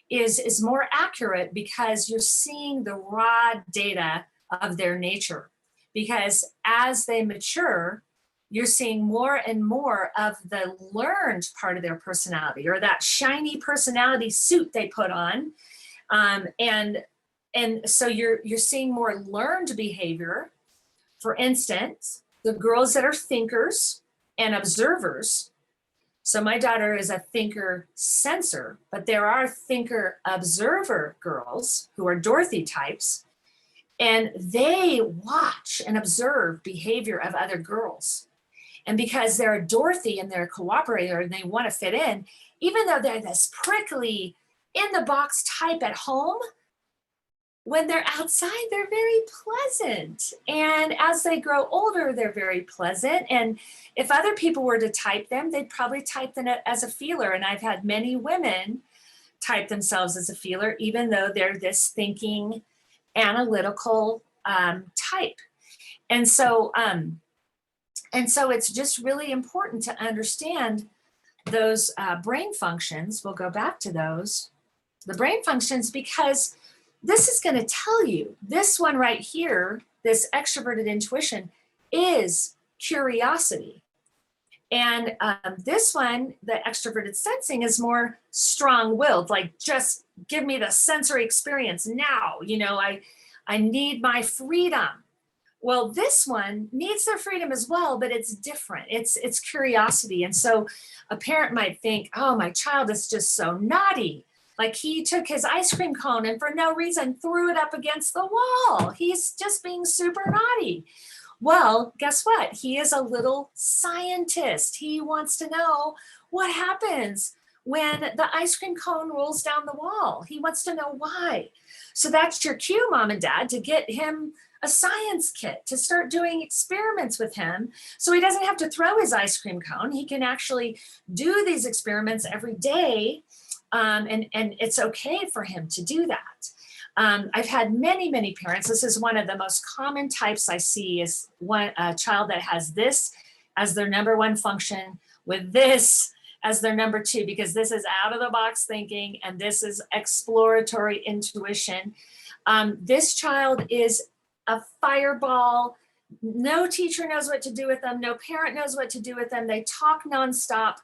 is more accurate because you're seeing the raw data of their nature. Because as they mature, you're seeing more and more of the learned part of their personality, or that shiny personality suit they put on. And so you're seeing more learned behavior. For instance, the girls that are thinkers and observers. So my daughter is a thinker sensor, but there are thinker observer girls who are Dorothy types, and they watch and observe behavior of other girls. And because they're a Dorothy and they're a cooperator and they want to fit in, even though they're this prickly, in the box type at home, when they're outside, they're very pleasant. And as they grow older, they're very pleasant. And if other people were to type them, they'd probably type them as a feeler. And I've had many women type themselves as a feeler, even though they're this thinking, analytical type. And so it's just really important to understand those brain functions. We'll go back to those, the brain functions, because this is going to tell you, this one right here, this extroverted intuition, is curiosity. And this one, the extroverted sensing, is more strong-willed, like just give me the sensory experience now. I need my freedom. Well, this one needs their freedom as well, but it's different. It's curiosity. And so a parent might think, oh, my child is just so naughty. Like he took his ice cream cone and for no reason threw it up against the wall. He's just being super naughty. Well, guess what? He is a little scientist. He wants to know what happens when the ice cream cone rolls down the wall. He wants to know why. So that's your cue, mom and dad, to get him a science kit, to start doing experiments with him so he doesn't have to throw his ice cream cone. He can actually do these experiments every day, and it's okay for him to do that. I've had many, many parents. This is one of the most common types I see is a child that has this as their number one function with this as their number two, because this is out of the box thinking and this is exploratory intuition. This child is a fireball. No teacher knows what to do with them. No parent knows what to do with them. They talk nonstop.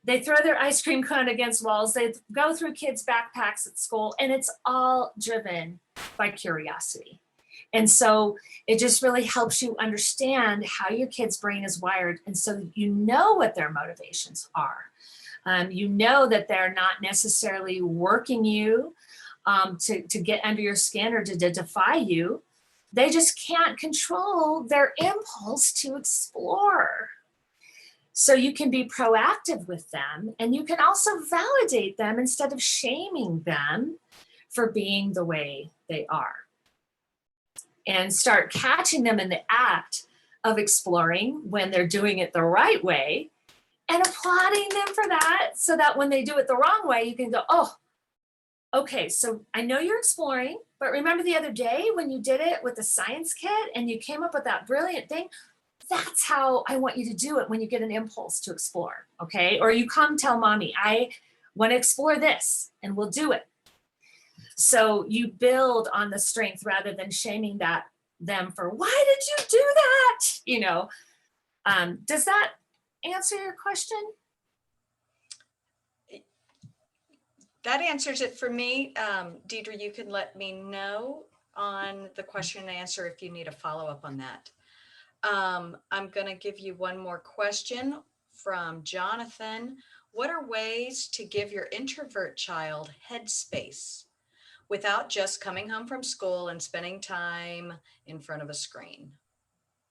They throw their ice cream cone against walls. They go through kids' backpacks at school, and it's all driven by curiosity. And so it just really helps you understand how your kid's brain is wired. And so you know what their motivations are. You know that they're not necessarily working you to get under your skin or to defy you. They just can't control their impulse to explore. So you can be proactive with them, and you can also validate them instead of shaming them for being the way they are. And start catching them in the act of exploring when they're doing it the right way and applauding them for that, so that when they do it the wrong way, you can go, oh, okay, so I know you're exploring, but remember the other day when you did it with the science kit and you came up with that brilliant thing? That's how I want you to do it when you get an impulse to explore, okay? Or you come tell mommy, I want to explore this, and we'll do it. So you build on the strength rather than shaming them for, why did you do that? You know, does that answer your question? That answers it for me. Deidre, you can let me know on the question and answer if you need a follow-up on that. I'm going to give you one more question from Jonathan. What are ways to give your introvert child headspace without just coming home from school and spending time in front of a screen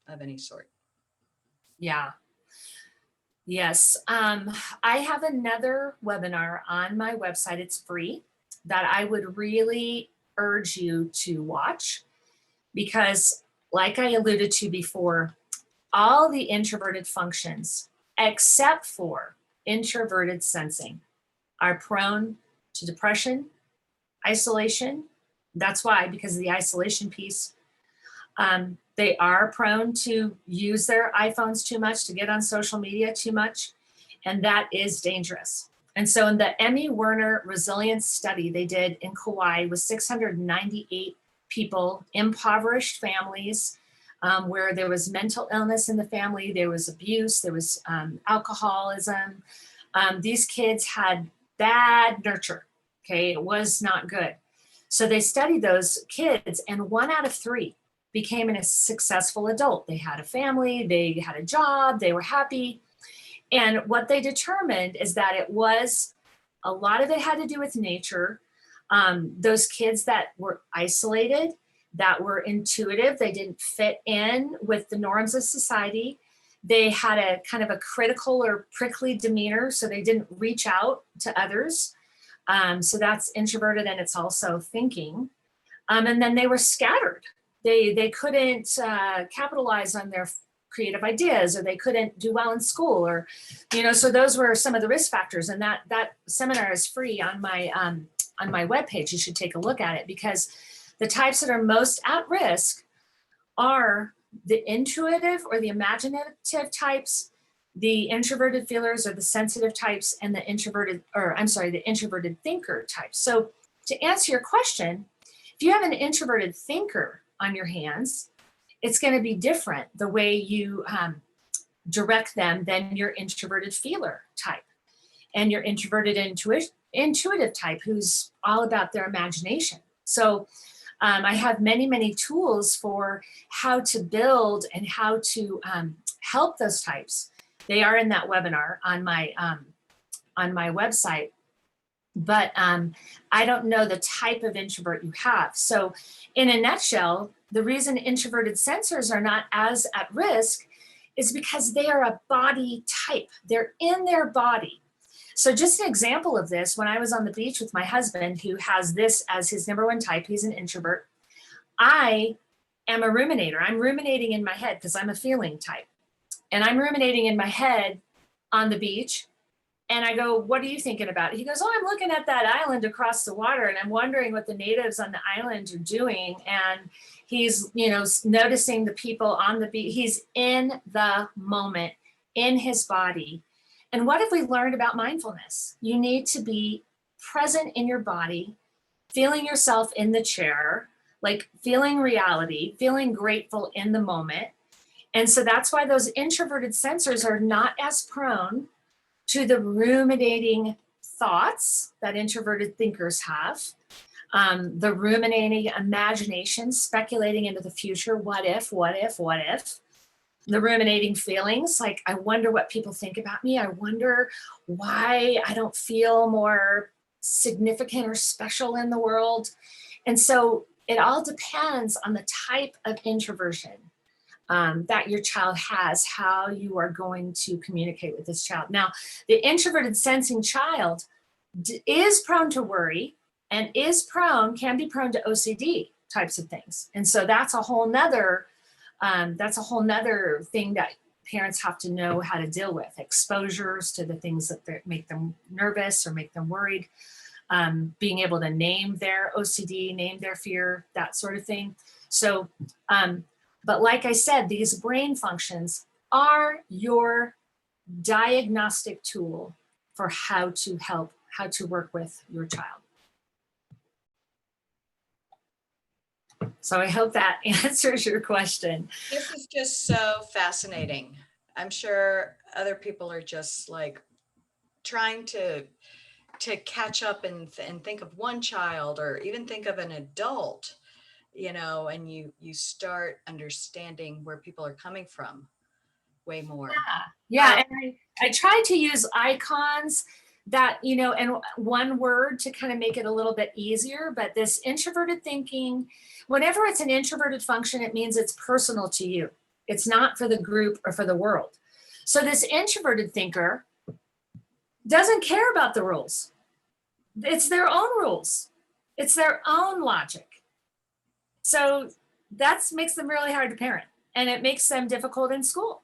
of any sort? Yeah. Yes. I have another webinar on my website. It's free, that I would really urge you to watch, because like I alluded to before, all the introverted functions, except for introverted sensing, are prone to depression, isolation. That's why, because of the isolation piece. They are prone to use their iPhones too much, to get on social media too much, and that is dangerous. And so in the Emmy Werner resilience study they did in Kauai with 698 people, impoverished families, where there was mental illness in the family, there was abuse, there was alcoholism. These kids had bad nurture, okay? It was not good. So they studied those kids, and 1 out of 3 became a successful adult. They had a family, they had a job, they were happy. And what they determined is that it was, a lot of it had to do with nature. Those kids that were isolated, that were intuitive, they didn't fit in with the norms of society. They had a kind of a critical or prickly demeanor, so they didn't reach out to others. So that's introverted, and it's also thinking. And then they were scattered. They couldn't capitalize on their creative ideas, or they couldn't do well in school, or, you know, so those were some of the risk factors. And that seminar is free on my webpage. You should take a look at it, because the types that are most at risk are the intuitive or the imaginative types, the introverted feelers or the sensitive types, and the introverted thinker types. So to answer your question, if you have an introverted thinker on your hands, it's going to be different the way you direct them than your introverted feeler type and your introverted intuitive type, who's all about their imagination. So I have many, many tools for how to build and how to help those types. They are in that webinar on my website. But I don't know the type of introvert you have. So in a nutshell, the reason introverted sensors are not as at risk is because they are a body type. They're in their body. So just an example of this, when I was on the beach with my husband, who has this as his number one type, he's an introvert. I am a ruminator. I'm ruminating in my head because I'm a feeling type. And I'm ruminating in my head on the beach. And I go, what are you thinking about? He goes, oh, I'm looking at that island across the water and I'm wondering what the natives on the island are doing. And he's, noticing the people on the beach. He's in the moment, in his body. And what have we learned about mindfulness? You need to be present in your body, feeling yourself in the chair, like feeling reality, feeling grateful in the moment. And so that's why those introverted sensors are not as prone to the ruminating thoughts that introverted thinkers have, the ruminating imagination, speculating into the future, what if, the ruminating feelings, like, I wonder what people think about me. I wonder why I don't feel more significant or special in the world. And so it all depends on the type of introversion that your child has, how you are going to communicate with this child. Now, the introverted sensing child is prone to worry and can be prone to OCD types of things. And so that's a whole nother thing that parents have to know how to deal with, exposures to the things that make them nervous or make them worried, being able to name their OCD, name their fear, that sort of thing. So, but like I said, these brain functions are your diagnostic tool for how to work with your child. So I hope that answers your question. This is just so fascinating. I'm sure other people are just like trying to catch up and think of one child or even think of an adult, and you start understanding where people are coming from way more. Yeah. And I try to use icons that, and one word to kind of make it a little bit easier. But this introverted thinking, whenever it's an introverted function, it means it's personal to you. It's not for the group or for the world. So this introverted thinker doesn't care about the rules. It's their own rules. It's their own logic. So that makes them really hard to parent, and it makes them difficult in school,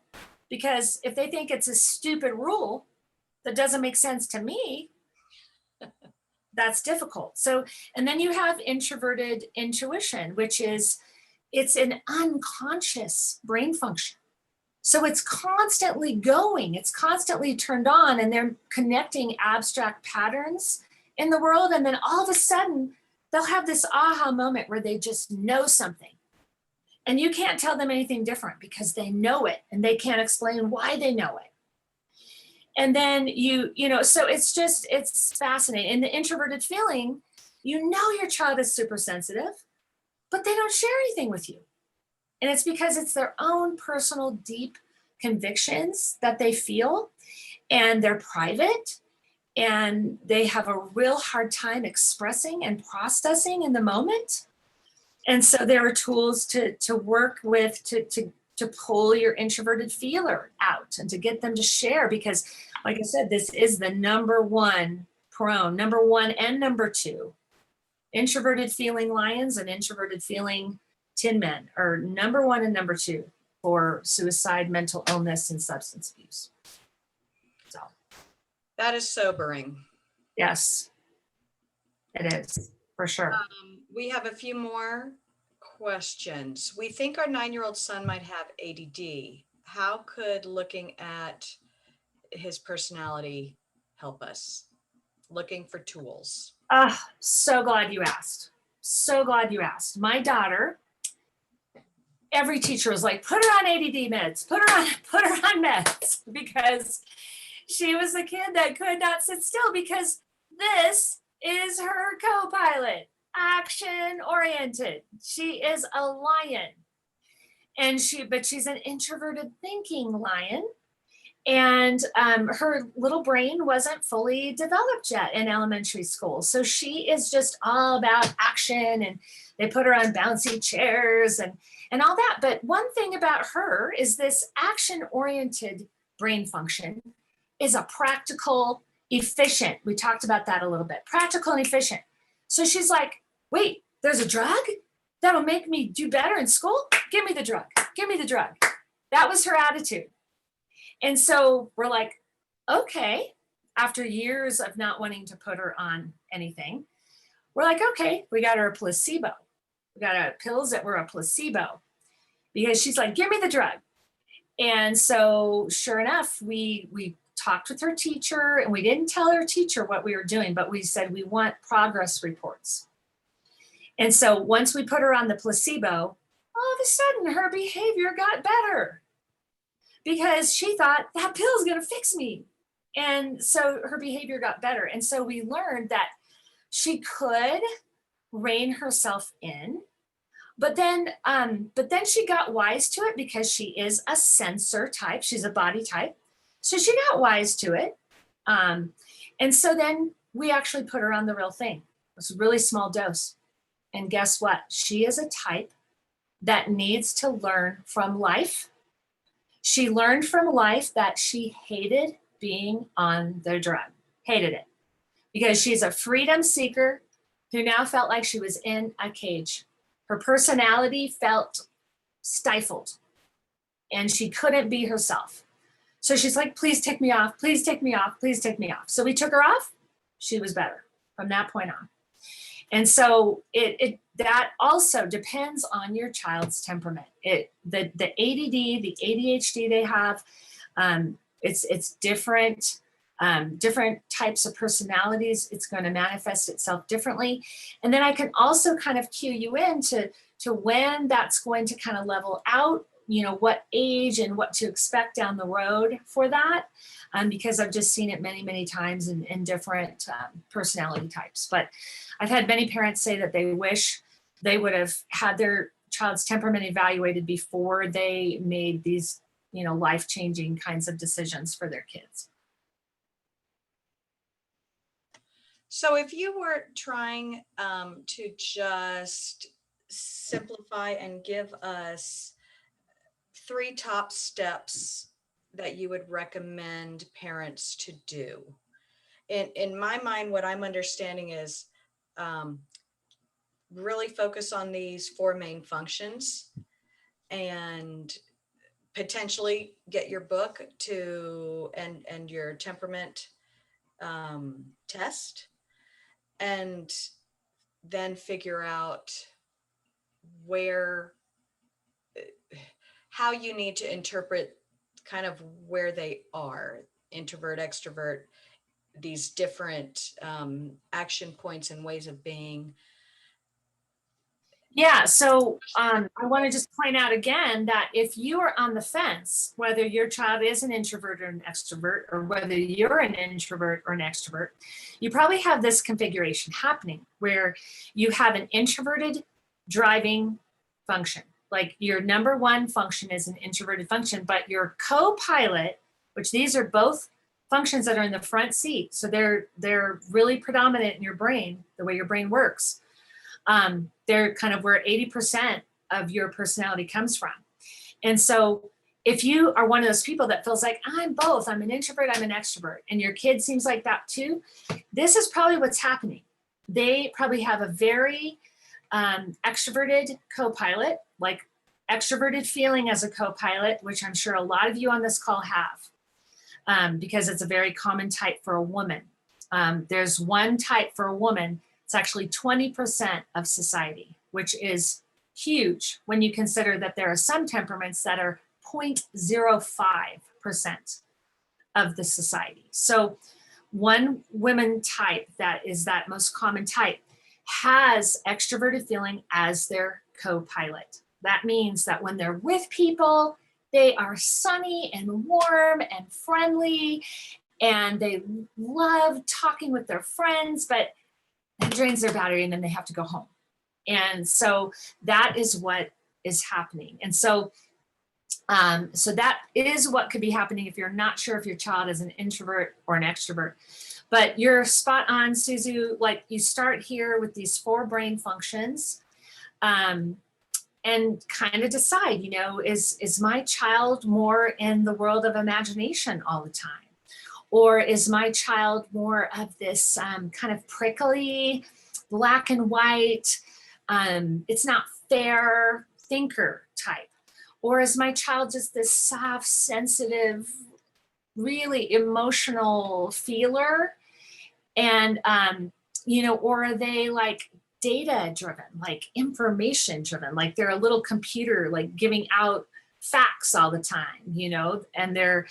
because if they think it's a stupid rule that doesn't make sense to me, that's difficult. So, and then you have introverted intuition, which is, it's an unconscious brain function. So it's constantly going, it's constantly turned on, and they're connecting abstract patterns in the world. And then all of a sudden, they'll have this aha moment where they just know something. And you can't tell them anything different because they know it and they can't explain why they know it. And then so it's fascinating. In the introverted feeling, your child is super sensitive, but they don't share anything with you. And it's because it's their own personal deep convictions that they feel, and they're private, and they have a real hard time expressing and processing in the moment. And so there are tools to work with to pull your introverted feeler out and to get them to share, because like I said, this is the number one and number two. Introverted feeling lions and introverted feeling tin men are number one and number two for suicide, mental illness, and substance abuse. So that is sobering. Yes, it is, for sure. We have a few more questions. We think our 9-year-old son might have ADD. How could looking at his personality help us? Looking for tools. So glad you asked. So glad you asked. My daughter, every teacher was like, put her on ADD meds, put her on meds, because she was a kid that could not sit still, because this is her co-pilot. action oriented. She is a lion. But she's an introverted thinking lion. And her little brain wasn't fully developed yet in elementary school. So she is just all about action, and they put her on bouncy chairs and all that. But one thing about her is this action-oriented brain function is a practical, efficient. We talked about that a little bit. Practical and efficient. So she's like, wait, there's a drug that'll make me do better in school? Give me the drug. Give me the drug. That was her attitude. And so we're like, okay, after years of not wanting to put her on anything, we're like, okay, we got her a placebo. We got her pills that were a placebo because she's like, give me the drug. And so sure enough, we talked with her teacher, and we didn't tell her teacher what we were doing, but we said, we want progress reports. And so once we put her on the placebo, all of a sudden her behavior got better, because she thought that pill is going to fix me. And so her behavior got better. And so we learned that she could rein herself in, but then she got wise to it because she is a sensor type. She's a body type. So she got wise to it. And so then we actually put her on the real thing. It was a really small dose. And guess what? She is a type that needs to learn from life. She learned from life that she hated being on the drug, hated it, because she's a freedom seeker who now felt like she was in a cage. Her personality felt stifled, and she couldn't be herself. So she's like, please take me off, please take me off, please take me off. So we took her off. She was better from that point on. And so that also depends on your child's temperament. The ADD, the ADHD they have, it's different, different types of personalities. It's going to manifest itself differently. And then I can also kind of cue you in to when that's going to kind of level out, what age and what to expect down the road for that. Because I've just seen it many, many times in different personality types. But I've had many parents say that they wish they would have had their child's temperament evaluated before they made these, life-changing kinds of decisions for their kids. So if you were trying to just simplify and give us 3 top steps that you would recommend parents to do. In my mind, what I'm understanding is really focus on these 4 main functions, and potentially get your book and your temperament test, and then figure out how you need to interpret kind of where they are, introvert, extrovert, these different action points and ways of being. Yeah, so I want to just point out again that if you are on the fence, whether your child is an introvert or an extrovert, or whether you're an introvert or an extrovert, you probably have this configuration happening where you have an introverted driving function. Like your number one function is an introverted function, but your co-pilot, which these are both functions that are in the front seat, so they're really predominant in your brain, the way your brain works. They're kind of where 80% of your personality comes from. And so if you are one of those people that feels like I'm both, I'm an introvert, I'm an extrovert, and your kid seems like that too, this is probably what's happening. They probably have a very extroverted co-pilot, like extroverted feeling as a co-pilot, which I'm sure a lot of you on this call have, because it's a very common type for a woman. There's one type for a woman. It's actually 20% of society, which is huge when you consider that there are some temperaments that are 0.05% of the society. So one women type that is that most common type has extroverted feeling as their co-pilot. That means that when they're with people, they are sunny and warm and friendly, and they love talking with their friends, but and drains their battery, and then they have to go home. And so that is what is happening. And so so that is what could be happening if you're not sure if your child is an introvert or an extrovert. But you're spot on, Suzu. Like, you start here with these 4 brain functions, and kind of decide, you know, is my child more in the world of imagination all the time? Or is my child more of this kind of prickly, black and white, it's not fair thinker type? Or is my child just this soft, sensitive, really emotional feeler? And, you know, or are they like data driven, like information driven, like they're a little computer, like giving out facts all the time, you know, and they're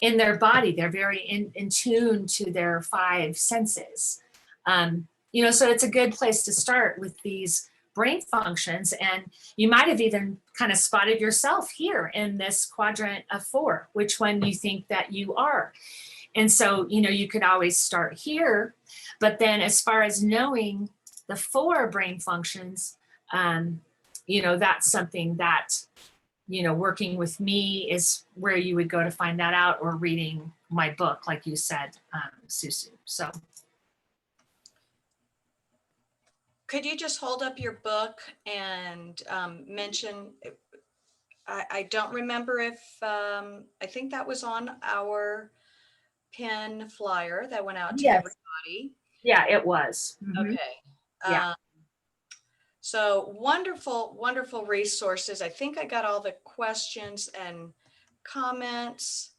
in their body, they're very in tune to their 5 senses. You know, so it's a good place to start with these brain functions. And you might have even kind of spotted yourself here in this quadrant of 4, which one you think that you are. And so, you know, you could always start here, but then as far as knowing the 4 brain functions, you know, that's something that, you know, working with me is where you would go to find that out, or reading my book, like you said, Susu. So. Could you just hold up your book and mention, I don't remember if, I think that was on our pin flyer that went out to Yes. everybody. Yeah, it was. Okay. Yeah. So wonderful, wonderful resources. I think I got all the questions and comments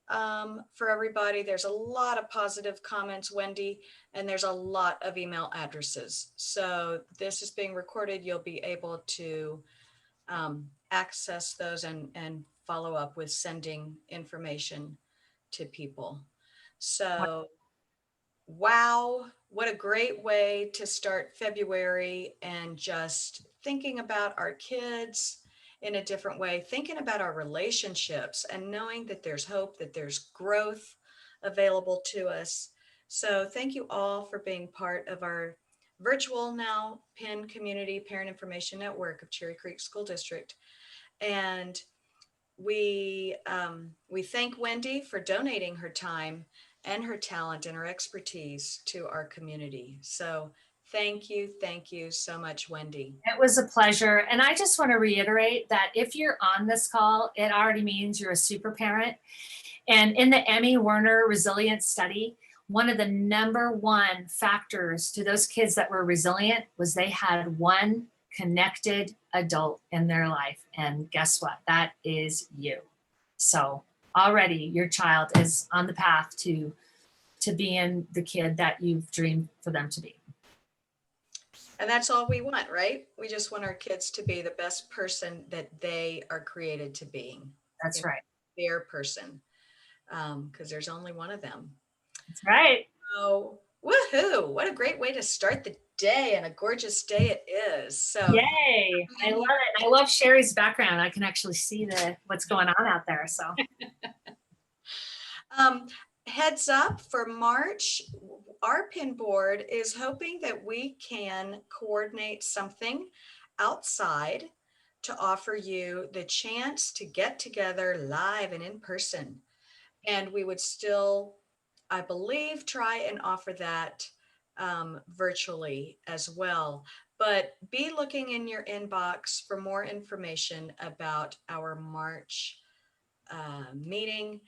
for everybody. There's a lot of positive comments, Wendy, and there's a lot of email addresses. So this is being recorded. You'll be able to access those and follow up with sending information to people. So wow, what a great way to start February, and just thinking about our kids in a different way, thinking about our relationships and knowing that there's hope, that there's growth available to us. So thank you all for being part of our virtual now PIN Community Parent Information Network of Cherry Creek School District. And we thank Wendy for donating her time and her talent and her expertise to our community. So thank you so much, Wendy. It was a pleasure. And I just want to reiterate that if you're on this call, it already means you're a super parent. And in the Emmy Werner Resilience Study, one of the #1 factors to those kids that were resilient was they had one connected adult in their life. And guess what? That is you. So already your child is on the path to being the kid that you've dreamed for them to be. And that's all we want, right? We just want our kids to be the best person that they are created to be. That's right. Their person, because there's only one of them. That's right. So, woohoo! What a great way to start the day, and a gorgeous day it is. So, yay! I love it. I love Sherry's background. I can actually see what's going on out there. So, heads up for March, our PIN board is hoping that we can coordinate something outside to offer you the chance to get together live and in person. And we would still, I believe, try and offer that virtually as well. But be looking in your inbox for more information about our March meeting.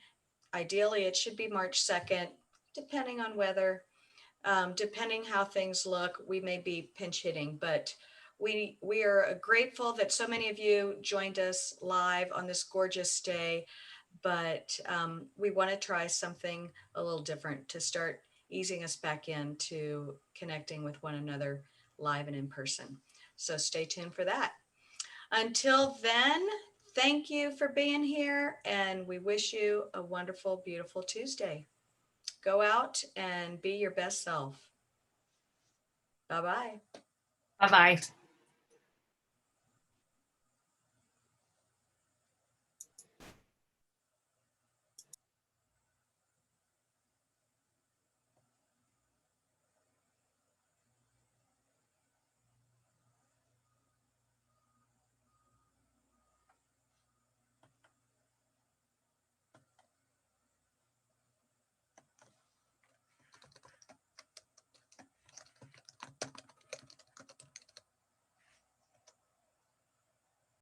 Ideally, it should be March 2nd, depending on weather, depending how things look. We may be pinch hitting, but we are grateful that so many of you joined us live on this gorgeous day. But we want to try something a little different to start easing us back into connecting with one another live and in person. So stay tuned for that. Until then, thank you for being here, and we wish you a wonderful, beautiful Tuesday. Go out and be your best self. Bye-bye. bye-bye.